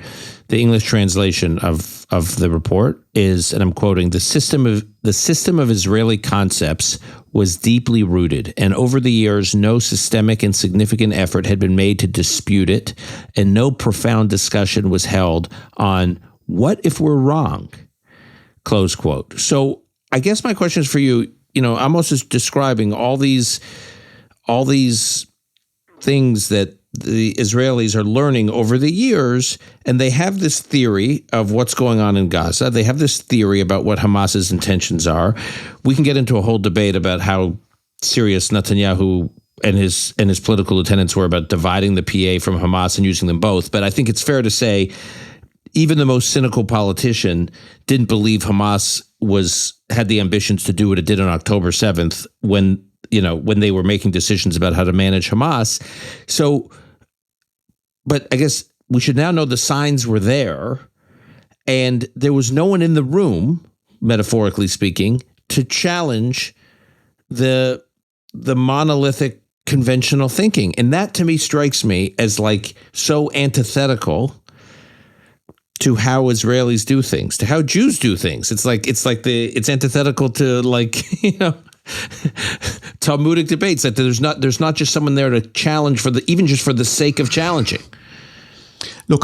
the English translation of the report is, and I'm quoting, the system of Israeli concepts was deeply rooted, and over the years, no systemic and significant effort had been made to dispute it, and no profound discussion was held on what if we're wrong, close quote. So I guess my question is for you, Amos is describing all these things that the Israelis are learning over the years, and they have this theory of what's going on in Gaza. They have this theory about what Hamas's intentions are. We can get into a whole debate about how serious Netanyahu and his political lieutenants were about dividing the PA from Hamas and using them both. But I think it's fair to say even the most cynical politician didn't believe Hamas had the ambitions to do what it did on October 7th when they were making decisions about how to manage Hamas. So, but I guess we should now know the signs were there, and there was no one in the room, metaphorically speaking, to challenge the monolithic conventional thinking. And that to me strikes me as like so antithetical to how Israelis do things, to how Jews do things. It's antithetical to Talmudic debates, that there's not just someone there to challenge even just for the sake of challenging. Look,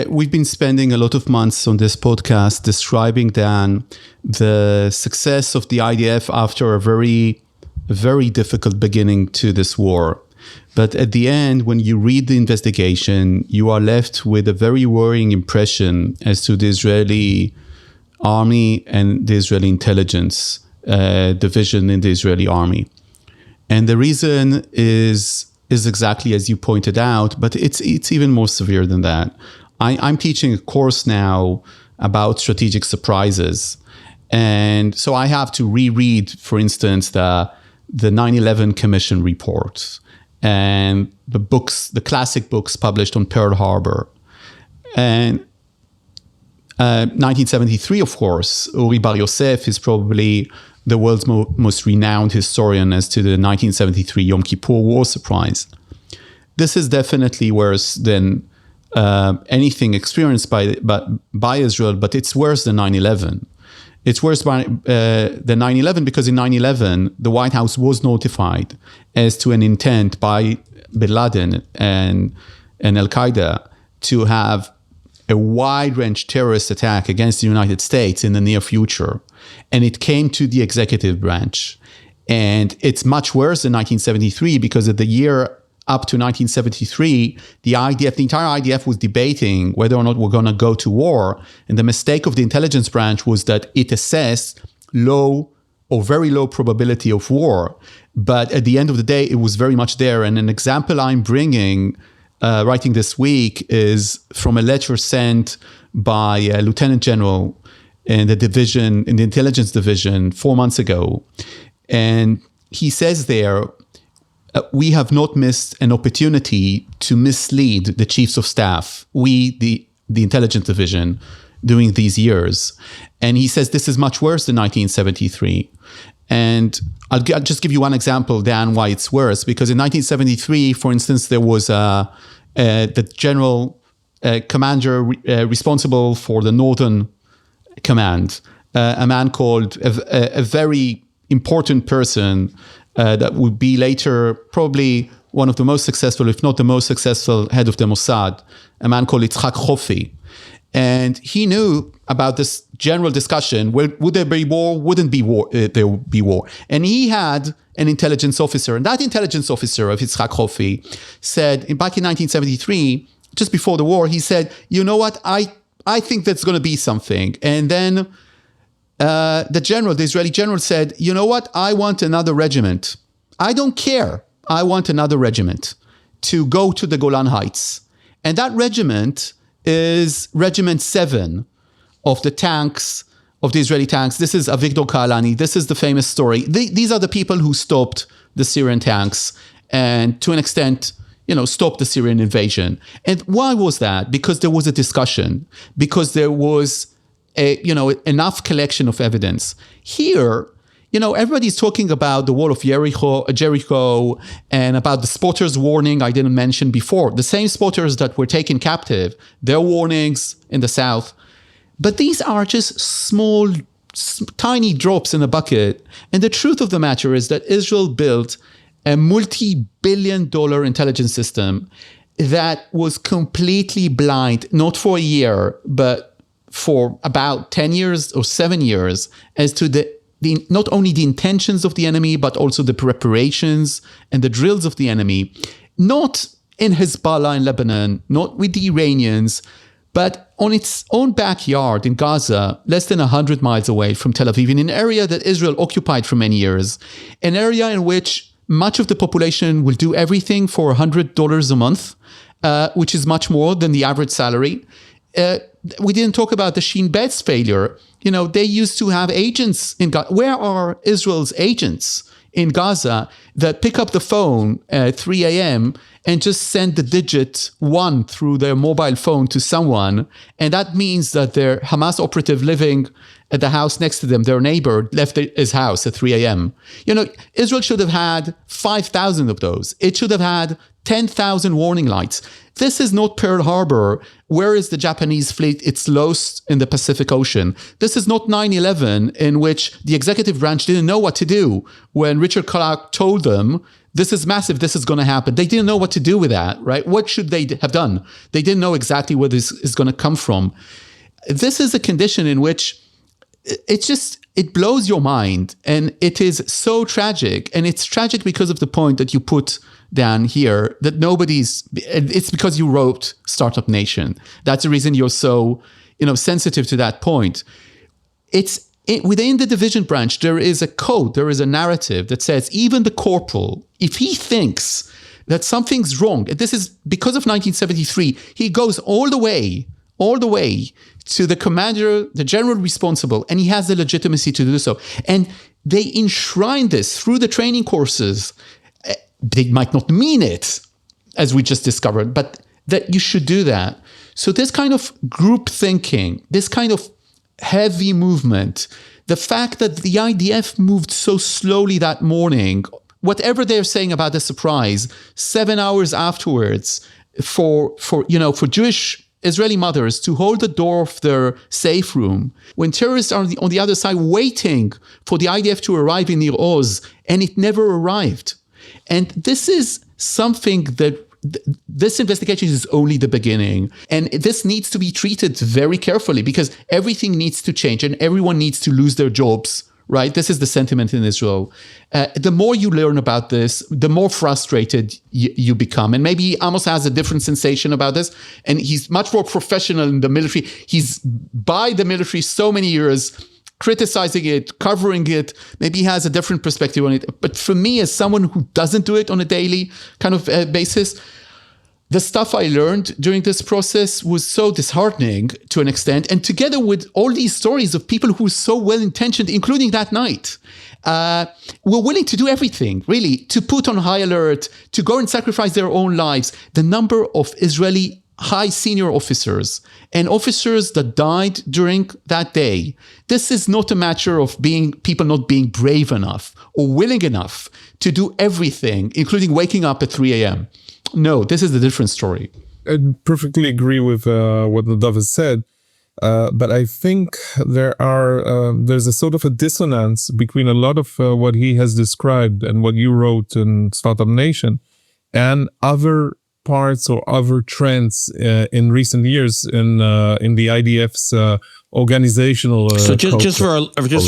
we've been spending a lot of months on this podcast describing, Dan, the success of the IDF after a very, very difficult beginning to this war. But at the end, when you read the investigation, you are left with a very worrying impression as to the Israeli army and the Israeli intelligence division in the Israeli army. And the reason is exactly as you pointed out, but it's even more severe than that. I'm teaching a course now about strategic surprises. And so I have to reread, for instance, the 9/11 Commission report and the classic books published on Pearl Harbor. And 1973, of course, Uri Bar Yosef is probably the world's most renowned historian as to the 1973 Yom Kippur War surprise. This is definitely worse than anything experienced by Israel, but it's worse than 9/11. It's worse than 9/11 because in 9/11, the White House was notified as to an intent by bin Laden and Al-Qaeda to have a wide-range terrorist attack against the United States in the near future. And it came to the executive branch. And it's much worse than 1973 because of the year up to 1973, the entire IDF was debating whether or not we're going to go to war. And the mistake of the intelligence branch was that it assessed low or very low probability of war. But at the end of the day, it was very much there. And an example I'm bringing, writing this week, is from a letter sent by a lieutenant general in the intelligence division 4 months ago. And he says there, we have not missed an opportunity to mislead the chiefs of staff, the intelligence division, during these years. And he says this is much worse than 1973. And I'll just give you one example, Dan, why it's worse. Because in 1973, for instance, there was the general commander responsible for the Northern Command, a man called a very important person that would be later probably one of the most successful, if not the most successful head of the Mossad, a man called Yitzhak Chofi. And he knew about this general discussion, would there be war, wouldn't be war, there would be war. And he had an intelligence officer, and that intelligence officer of Yitzhak Chofi said, back in 1973, just before the war, he said, you know what, I think that's going to be something. And then the Israeli general said, you know what, I want another regiment. I don't care. I want another regiment to go to the Golan Heights. And that regiment is Regiment 7 of the tanks, of the Israeli tanks. This is Avigdor Ka'alani. This is the famous story. These are the people who stopped the Syrian tanks and to an extent, stopped the Syrian invasion. And why was that? Because there was a discussion, because there was enough collection of evidence. Here, everybody's talking about the wall of Jericho and about the spotters' warning I didn't mention before. The same spotters that were taken captive, their warnings in the south. But these are just small, tiny drops in a bucket. And the truth of the matter is that Israel built a multi-billion-dollar intelligence system that was completely blind, not for a year, but for about 10 years or 7 years, as to the not only the intentions of the enemy, but also the preparations and the drills of the enemy, not in Hezbollah in Lebanon, not with the Iranians, but on its own backyard in Gaza, less than 100 miles away from Tel Aviv, in an area that Israel occupied for many years, an area in which much of the population will do everything for $100 a month, which is much more than the average salary. We didn't talk about the Shin Bet's failure. They used to have agents in Gaza. Where are Israel's agents in Gaza that pick up the phone at 3 a.m. and just send the digit 1 through their mobile phone to someone? And that means that they're Hamas operative living at the house next to them, their neighbor left his house at 3 a.m. Israel should have had 5,000 of those. It should have had 10,000 warning lights. This is not Pearl Harbor. Where is the Japanese fleet? It's lost in the Pacific Ocean. This is not 9/11, in which the executive branch didn't know what to do when Richard Clark told them, this is massive, this is going to happen. They didn't know what to do with that, right? What should they have done? They didn't know exactly where this is going to come from. This is a condition in which it blows your mind, and it is so tragic. And it's tragic because of the point that you put down here, that it's because you wrote Startup Nation. That's the reason you're so, sensitive to that point. Within the division branch, there is a code, there is a narrative that says even the corporal, if he thinks that something's wrong, and this is because of 1973, he goes all the way to the commander, the general responsible, and he has the legitimacy to do so. And they enshrine this through the training courses. They might not mean it, as we just discovered, but that you should do that. So this kind of group thinking, this kind of heavy movement, the fact that the IDF moved so slowly that morning, whatever they're saying about the surprise, 7 hours afterwards, for Jewish Israeli mothers to hold the door of their safe room when terrorists are on the other side waiting for the IDF to arrive in Nahal-Oz, and it never arrived. And this is something that this investigation is only the beginning. And this needs to be treated very carefully because everything needs to change and everyone needs to lose their jobs, right? This is the sentiment in Israel. The more you learn about this, the more frustrated you become. And maybe Amos has a different sensation about this. And he's much more professional in the military. He's by the military so many years, criticizing it, covering it. Maybe he has a different perspective on it. But for me, as someone who doesn't do it on a daily kind of basis, the stuff I learned during this process was so disheartening to an extent. And together with all these stories of people who were so well-intentioned, including that night, were willing to do everything, really, to put on high alert, to go and sacrifice their own lives. The number of Israeli high senior officers and officers that died during that day. This is not a matter of people not being brave enough or willing enough to do everything, including waking up at 3 a.m. No, this is a different story. I perfectly agree with what Nadav has said, but I think there's a sort of a dissonance between a lot of what he has described and what you wrote in Startup Nation and other parts or other trends in recent years in the IDF's organizational. So just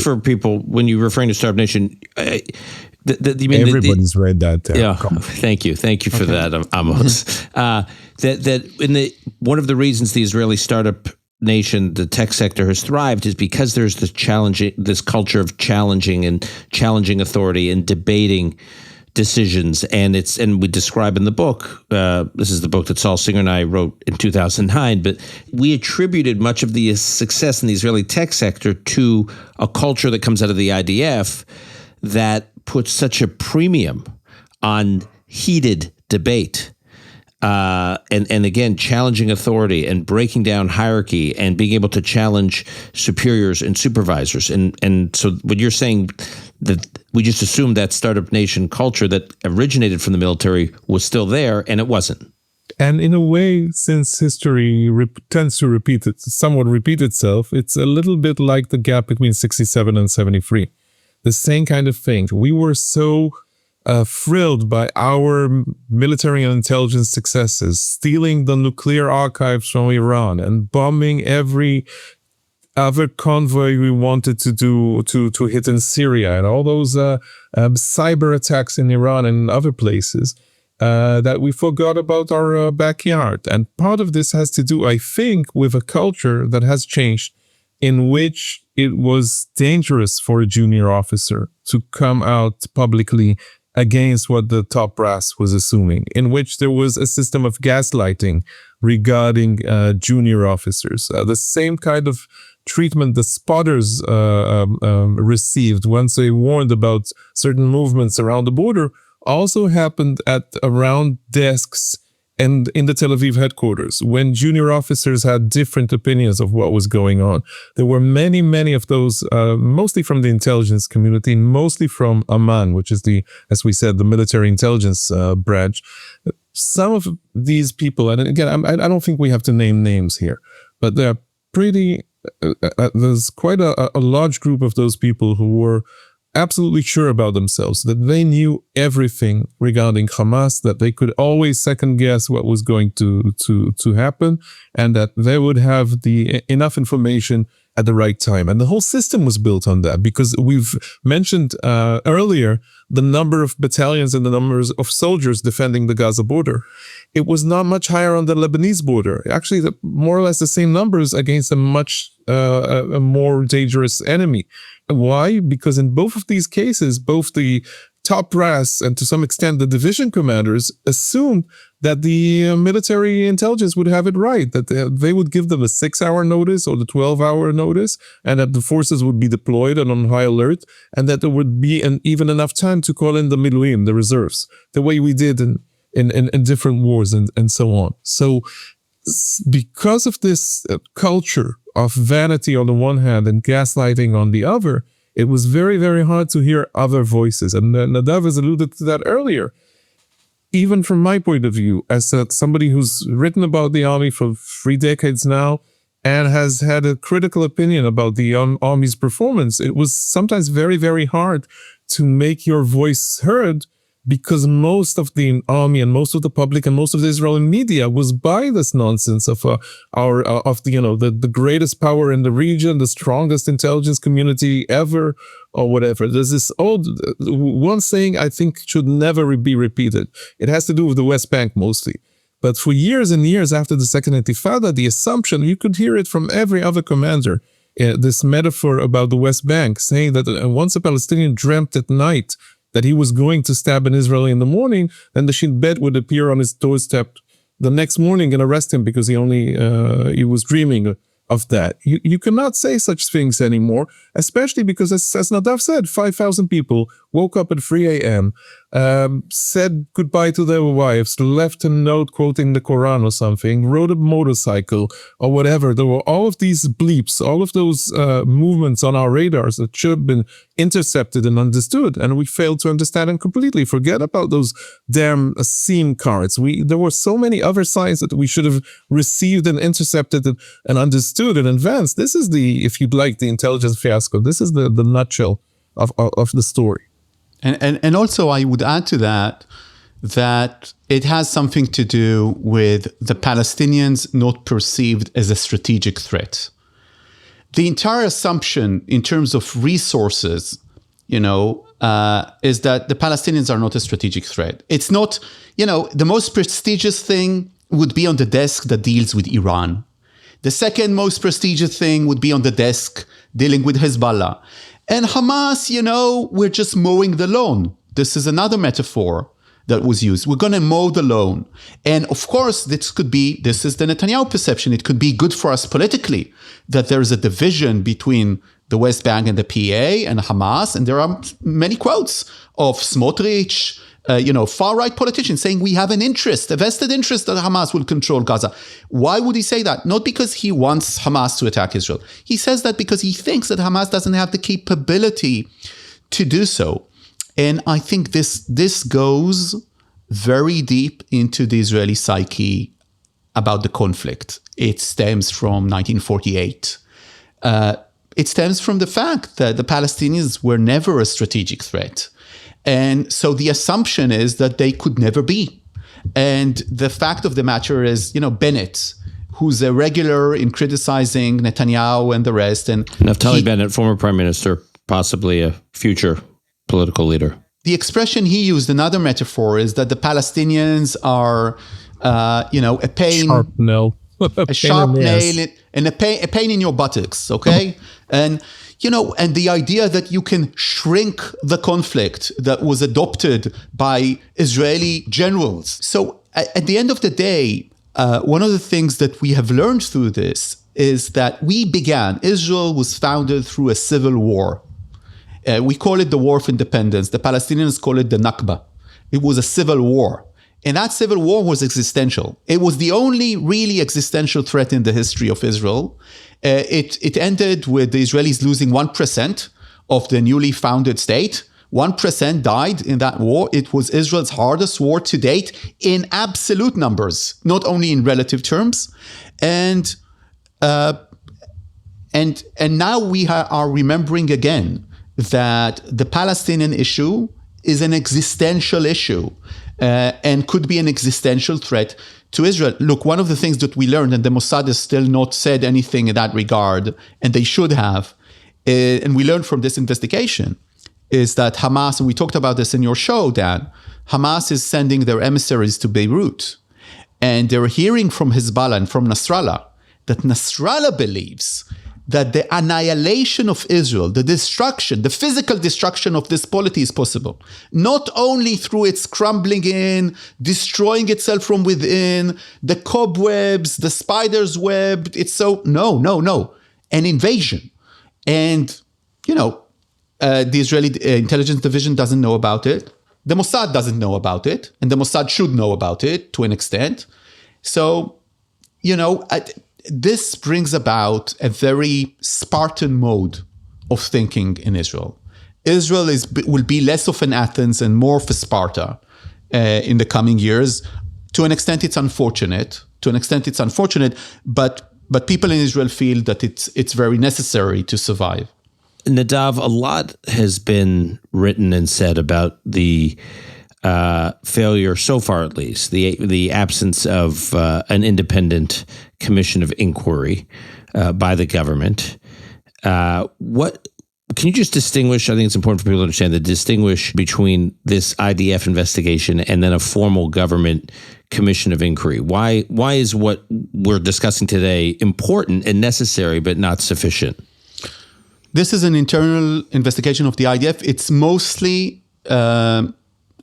for people, when you're referring to Startup Nation, you mean everybody's read that. Yeah, thank you for that, Amos. One of the reasons the Israeli startup nation, the tech sector, has thrived is because there's this culture of challenging authority and debating decisions, and we describe in the book. This is the book that Saul Singer and I wrote in 2009. But we attributed much of the success in the Israeli tech sector to a culture that comes out of the IDF that puts such a premium on heated debate. And again, challenging authority and breaking down hierarchy and being able to challenge superiors and supervisors. And so what you're saying, that we just assumed that Startup Nation culture that originated from the military was still there, and it wasn't. And in a way, since history tends to somewhat repeat itself, it's a little bit like the gap between 67 and 73. The same kind of thing. We were so thrilled by our military and intelligence successes, stealing the nuclear archives from Iran and bombing every other convoy we wanted to do to hit in Syria, and all those cyber attacks in Iran and other places, that we forgot about our backyard. And part of this has to do, I think, with a culture that has changed, in which it was dangerous for a junior officer to come out publicly against what the top brass was assuming, in which there was a system of gaslighting regarding junior officers. The same kind of treatment the spotters received once they warned about certain movements around the border also happened around desks and in the Tel Aviv headquarters, when junior officers had different opinions of what was going on. There were many, many of those, mostly from the intelligence community, mostly from Amman, which is as we said, the military intelligence branch. Some of these people, and again, I don't think we have to name names here, but they're pretty, there's quite a large group of those people who were absolutely sure about themselves, that they knew everything regarding Hamas, that they could always second guess what was going to happen, and that they would have enough information at the right time. And the whole system was built on that, because we've mentioned earlier the number of battalions and the numbers of soldiers defending the Gaza border. It was not much higher on the Lebanese border. Actually, more or less the same numbers against a much a more dangerous enemy. Why? Because in both of these cases, both the top brass and to some extent the division commanders assumed that the military intelligence would have it right, that they would give them a 6-hour notice or the 12-hour notice, and that the forces would be deployed and on high alert, and that there would be even enough time to call in the miluim, the reserves, the way we did in different wars and so on. So because of this culture of vanity on the one hand and gaslighting on the other, it was very, very hard to hear other voices. And Nadav has alluded to that earlier. Even from my point of view, as somebody who's written about the army for 3 decades now and has had a critical opinion about the army's performance, it was sometimes very, very hard to make your voice heard, because most of the army and most of the public and most of the Israeli media was by this nonsense of the greatest power in the region, the strongest intelligence community ever, or whatever. There's this old one saying I think should never be repeated. It has to do with the West Bank mostly. But for years and years after the Second Intifada, the assumption, you could hear it from every other commander, this metaphor about the West Bank, saying that once a Palestinian dreamt at night that he was going to stab an Israeli in the morning, then the Shin Bet would appear on his doorstep the next morning and arrest him because he was dreaming of that. You cannot say such things anymore, especially because, as Nadav said, 5,000 people woke up at 3 a.m., said goodbye to their wives, left a note quoting the Quran or something, rode a motorcycle or whatever. There were all of these bleeps, all of those movements on our radars that should have been intercepted and understood, and we failed to understand them completely. Forget about those damn SIEM cards. There were so many other signs that we should have received and intercepted and understood in advance. This is if you'd like, the intelligence fiasco. This is the nutshell of the story. And also I would add to that it has something to do with the Palestinians not perceived as a strategic threat. The entire assumption in terms of resources, is that the Palestinians are not a strategic threat. It's not, the most prestigious thing would be on the desk that deals with Iran. The second most prestigious thing would be on the desk dealing with Hezbollah. And Hamas, we're just mowing the lawn. This is another metaphor that was used. We're going to mow the lawn. And of course, this is the Netanyahu perception. It could be good for us politically that there is a division between the West Bank and the PA and Hamas. And there are many quotes of Smotrich, far-right politicians saying we have a vested interest that Hamas will control Gaza. Why would he say that? Not because he wants Hamas to attack Israel. He says that because he thinks that Hamas doesn't have the capability to do so. And I think this goes very deep into the Israeli psyche about the conflict. It stems from 1948. It stems from the fact that the Palestinians were never a strategic threat. And so the assumption is that they could never be. And the fact of the matter is, Bennett, who's a regular in criticizing Netanyahu and the rest. And Naftali Bennett, former prime minister, possibly a future political leader. The expression he used, another metaphor, is that the Palestinians are, a pain. Sharp nail. A sharp nail and a pain in your buttocks, okay? And the idea that you can shrink the conflict that was adopted by Israeli generals. So at the end of the day, one of the things that we have learned through this is that Israel was founded through a civil war. We call it the War of Independence. The Palestinians call it the Nakba. It was a civil war. And that civil war was existential. It was the only really existential threat in the history of Israel. It ended with the Israelis losing 1% of the newly founded state. 1% died in that war. It was Israel's hardest war to date in absolute numbers, not only in relative terms. And now we are remembering again that the Palestinian issue is an existential issue and could be an existential threat to Israel. Look, one of the things that we learned, and the Mossad has still not said anything in that regard, and they should have, and we learned from this investigation, is that Hamas, and we talked about this in your show, Dan, Hamas is sending their emissaries to Beirut, and they're hearing from Hezbollah and from Nasrallah that Nasrallah believes that the annihilation of Israel, the destruction, the physical destruction of this polity is possible. Not only through its crumbling in, destroying itself from within, the cobwebs, the spider's web. No. An invasion. And, the Israeli intelligence division doesn't know about it. The Mossad doesn't know about it. And the Mossad should know about it to an extent. So, this brings about a very Spartan mode of thinking in Israel. Israel will be less of an Athens and more of a Sparta in the coming years. To an extent, it's unfortunate. But people in Israel feel that it's very necessary to survive. Nadav, a lot has been written and said about the failure, so far at least, the absence of an independent commission of inquiry by the government. What can you just distinguish? I think it's important for people to understand the distinguish between this IDF investigation and then a formal government commission of inquiry. Why is what we're discussing today important and necessary but not sufficient? This is an internal investigation of the IDF. It's mostly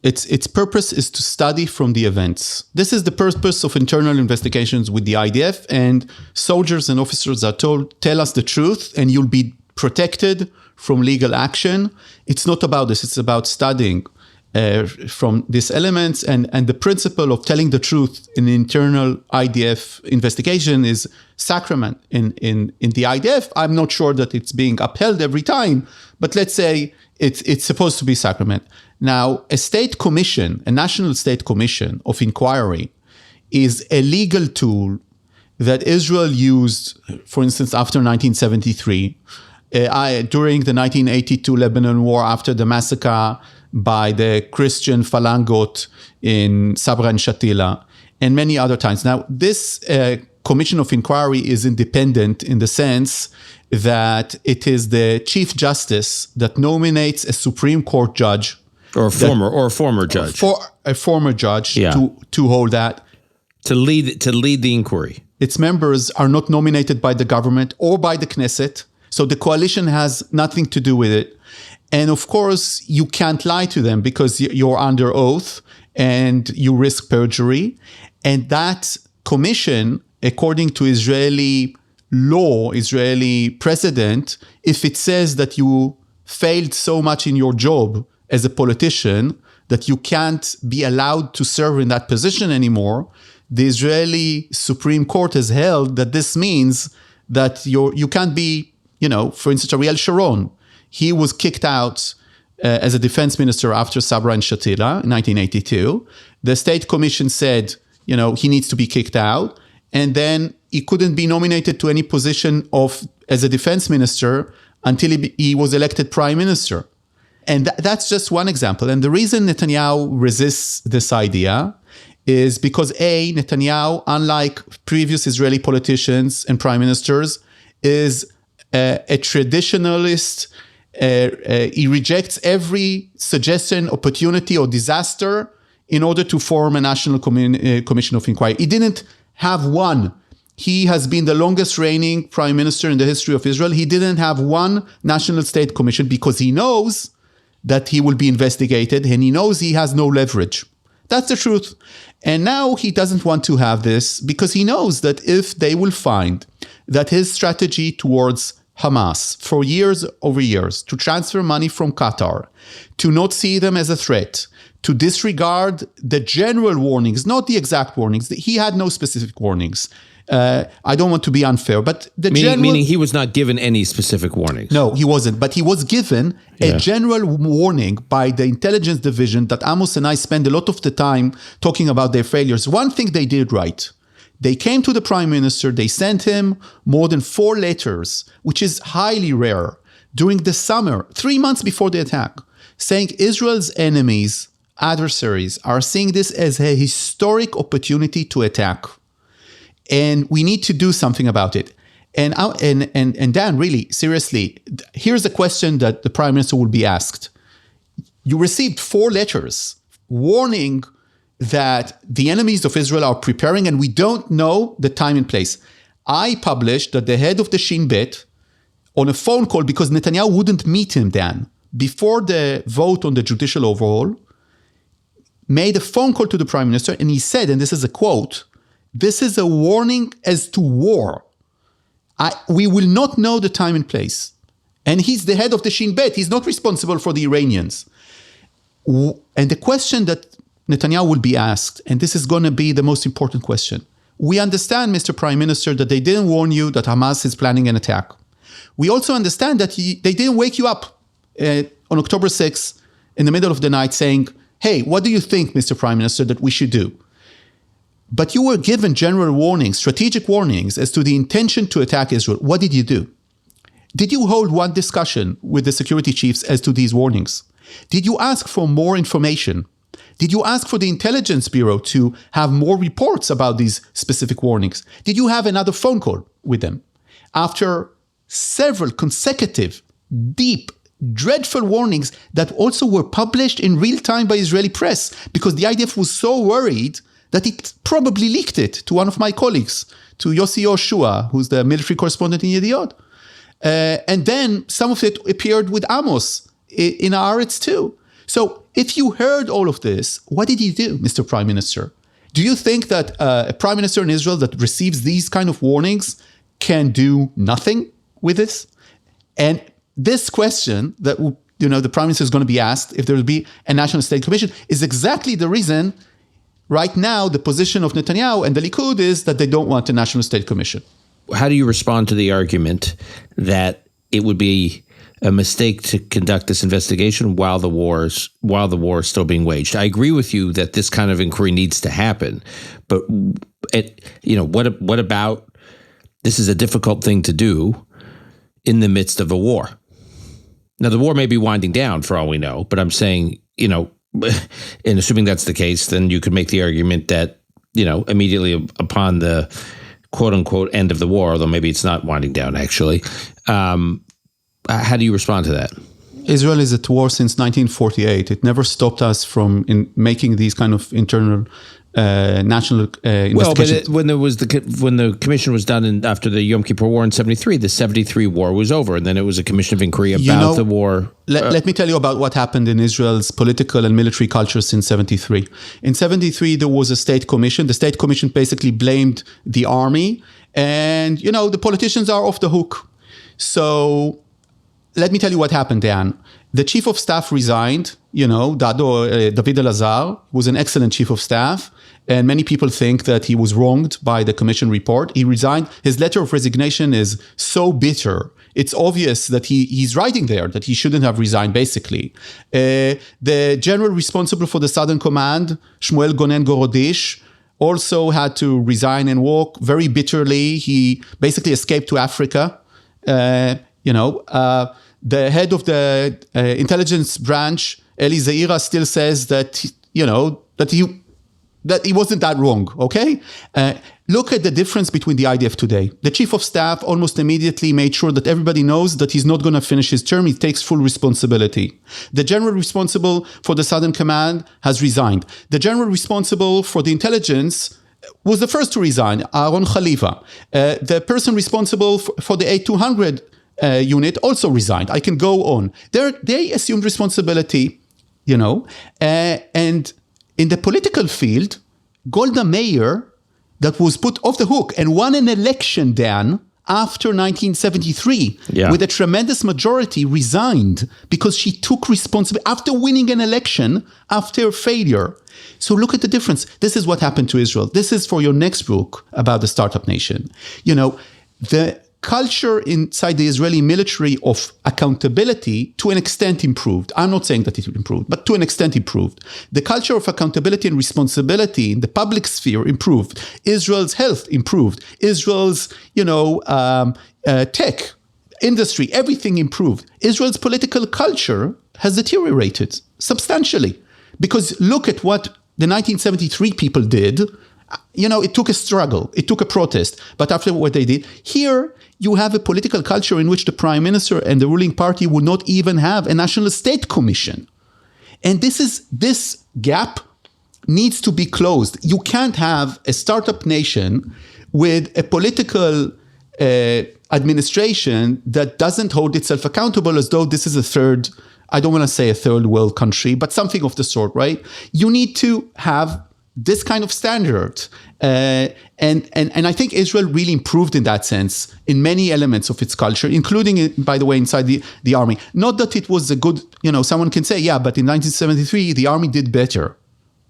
its purpose is to study from the events. This is the purpose of internal investigations with the IDF, and soldiers and officers are told, tell us the truth and you'll be protected from legal action. It's not about this. It's about studying from these elements, and the principle of telling the truth in the internal IDF investigation is sacrament in the IDF. I'm not sure that it's being upheld every time, but let's say it's supposed to be sacrament. Now, a national state commission of inquiry is a legal tool that Israel used, for instance, after 1973, during the 1982 Lebanon War, after the massacre by the Christian Falangot in Sabra and Shatila, and many other times. Now, this commission of inquiry is independent in the sense that it is the Chief Justice that nominates a Supreme Court judge, or a former judge, to hold that, to lead the inquiry. Its members are not nominated by the government or by the Knesset, so the coalition has nothing to do with it. And of course, you can't lie to them because you're under oath and you risk perjury. And that commission, according to Israeli law, Israeli precedent, if it says that you failed so much in your job as a politician that you can't be allowed to serve in that position anymore, the Israeli Supreme Court has held that this means that you can't be, for instance, Ariel Sharon. He was kicked out as a defense minister after Sabra and Shatila in 1982. The state commission said, he needs to be kicked out. And then he couldn't be nominated to any position as a defense minister until he was elected prime minister. And that's just one example. And the reason Netanyahu resists this idea is because Netanyahu, unlike previous Israeli politicians and prime ministers, is a traditionalist. He rejects every suggestion, opportunity, or disaster in order to form a national commission of inquiry. He didn't have one. He has been the longest reigning prime minister in the history of Israel. He didn't have one national state commission because he knows that he will be investigated and he knows he has no leverage. That's the truth. And now he doesn't want to have this because he knows that if they will find that his strategy towards Hamas for years over years, to transfer money from Qatar, to not see them as a threat, to disregard the general warnings, not the exact warnings. He had no specific warnings. I don't want to be unfair, but meaning he was not given any specific warnings. No, he wasn't. But he was given a general warning by the intelligence division that Amos and I spend a lot of the time talking about their failures. One thing they did right. They came to the prime minister. They sent him more than 4 letters, which is highly rare, during the summer, 3 months before the attack, saying Israel's enemies, adversaries, are seeing this as a historic opportunity to attack. And we need to do something about it. And Dan, really, seriously, here's a question that the prime minister will be asked. You received 4 letters warning that the enemies of Israel are preparing, and we don't know the time and place. I published that the head of the Shin Bet, on a phone call, because Netanyahu wouldn't meet him, Dan, before the vote on the judicial overhaul, made a phone call to the prime minister, and he said, and this is a quote, "This is a warning as to war. We will not know the time and place." And he's the head of the Shin Bet. He's not responsible for the Iranians. And the question that Netanyahu will be asked, and this is going to be the most important question. We understand, Mr. Prime Minister, that they didn't warn you that Hamas is planning an attack. We also understand that they didn't wake you up on October 6th in the middle of the night saying, "Hey, what do you think, Mr. Prime Minister, that we should do?" But you were given general warnings, strategic warnings as to the intention to attack Israel. What did you do? Did you hold one discussion with the security chiefs as to these warnings? Did you ask for more information? Did you ask for the Intelligence Bureau to have more reports about these specific warnings? Did you have another phone call with them? After several consecutive, deep, dreadful warnings that also were published in real time by Israeli press, because the IDF was so worried that it probably leaked it to one of my colleagues, to Yossi Yoshua, who's the military correspondent in Yediot. And then some of it appeared with Amos in Haaretz too. So if you heard all of this, what did you do, Mr. Prime Minister? Do you think that a prime minister in Israel that receives these kind of warnings can do nothing with this? And this question that the prime minister is going to be asked if there will be a national state commission is exactly the reason right now the position of Netanyahu and the Likud is that they don't want a national state commission. How do you respond to the argument that it would be a mistake to conduct this investigation while the war is still being waged? I agree with you that this kind of inquiry needs to happen, but what about this is a difficult thing to do in the midst of a war? Now, the war may be winding down for all we know, but I'm saying, and assuming that's the case, then you could make the argument that, immediately upon the quote unquote end of the war, although maybe it's not winding down actually. How do you respond to that? Israel is at war since 1948. It never stopped us from making these kind of internal national investigations. Well, but when the commission was done after the Yom Kippur War in 73, the 73 war was over, and then it was a commission of inquiry about the war. Let me tell you about what happened in Israel's political and military culture since 73. In 73, there was a state commission. The state commission basically blamed the army, and the politicians are off the hook. So let me tell you what happened, Dan. The chief of staff resigned, David Elazar was an excellent chief of staff. And many people think that he was wronged by the commission report. He resigned. His letter of resignation is so bitter. It's obvious that he's writing there that he shouldn't have resigned, basically. The general responsible for the Southern Command, Shmuel Gonen Gorodish, also had to resign and walk very bitterly. He basically escaped to Africa. The head of the intelligence branch, Eli Zeira, still says that he wasn't that wrong, okay? Look at the difference between the IDF today. The chief of staff almost immediately made sure that everybody knows that he's not going to finish his term. He takes full responsibility. The general responsible for the Southern Command has resigned. The general responsible for the intelligence was the first to resign, Aaron Khalifa. The person responsible for the A200 unit also resigned. I can go on. They assumed responsibility, and in the political field, Golda Meir, that was put off the hook and won an election, Dan, after 1973, Yeah. with a tremendous majority, resigned because she took responsibility after winning an election, after failure. So look at the difference. This is what happened to Israel. This is for your next book about the startup nation. You know, the culture inside the Israeli military of accountability to an extent improved. I'm not saying that it improved, but to an extent improved. The culture of accountability and responsibility in the public sphere improved. Israel's health improved. Israel's, tech, industry, everything improved. Israel's political culture has deteriorated substantially. Because look at what the 1973 people did. It took a struggle, it took a protest, but after what they did, here you have a political culture in which the prime minister and the ruling party would not even have a national state commission. And this gap needs to be closed. You can't have a startup nation with a political administration that doesn't hold itself accountable as though this is I don't want to say a third world country, but something of the sort, right? You need to have this kind of standard. And I think Israel really improved in that sense in many elements of its culture, including, by the way, inside the army. Not that it was a good, someone can say, yeah, but in 1973, the army did better.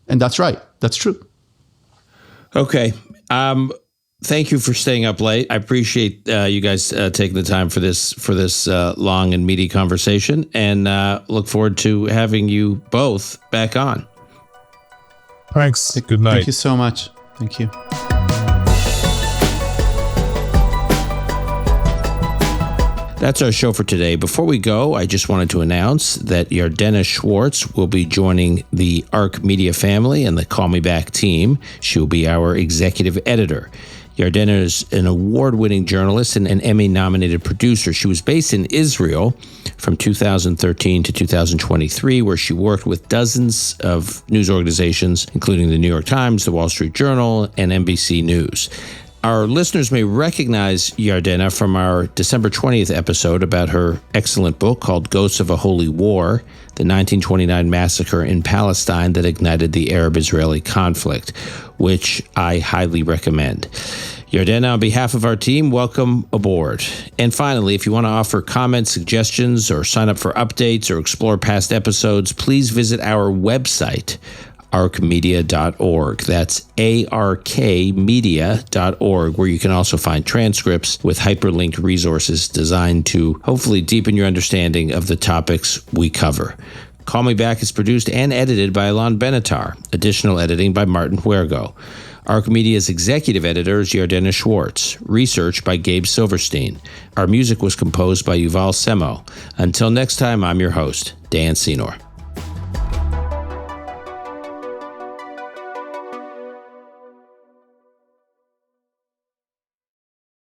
And that's right. That's true. Okay. Thank you for staying up late. I appreciate you guys taking the time for this long and meaty conversation, and look forward to having you both back on. Thanks. Good night. Thank you so much. Thank you. That's our show for today. Before we go, I just wanted to announce that Yardena Schwartz will be joining the ARC Media family and the Call Me Back team. She will be our executive editor. Yardena is an award-winning journalist and an Emmy-nominated producer. She was based in Israel from 2013 to 2023, where she worked with dozens of news organizations, including the New York Times, the Wall Street Journal, and NBC News. Our listeners may recognize Yardena from our December 20th episode about her excellent book called Ghosts of a Holy War, the 1929 massacre in Palestine that ignited the Arab-Israeli conflict, which I highly recommend. Yardena, on behalf of our team, welcome aboard. And finally, if you want to offer comments, suggestions, or sign up for updates or explore past episodes, please visit our website, arcmedia.org. That's arkmedia.org, where you can also find transcripts with hyperlinked resources designed to hopefully deepen your understanding of the topics we cover. Call Me Back is produced and edited by Alon Benatar. Additional editing by Martin Huergo. ARC Media's executive editor is Yardena Schwartz. Research by Gabe Silverstein. Our music was composed by Yuval Semo. Until next time, I'm your host, Dan Senor.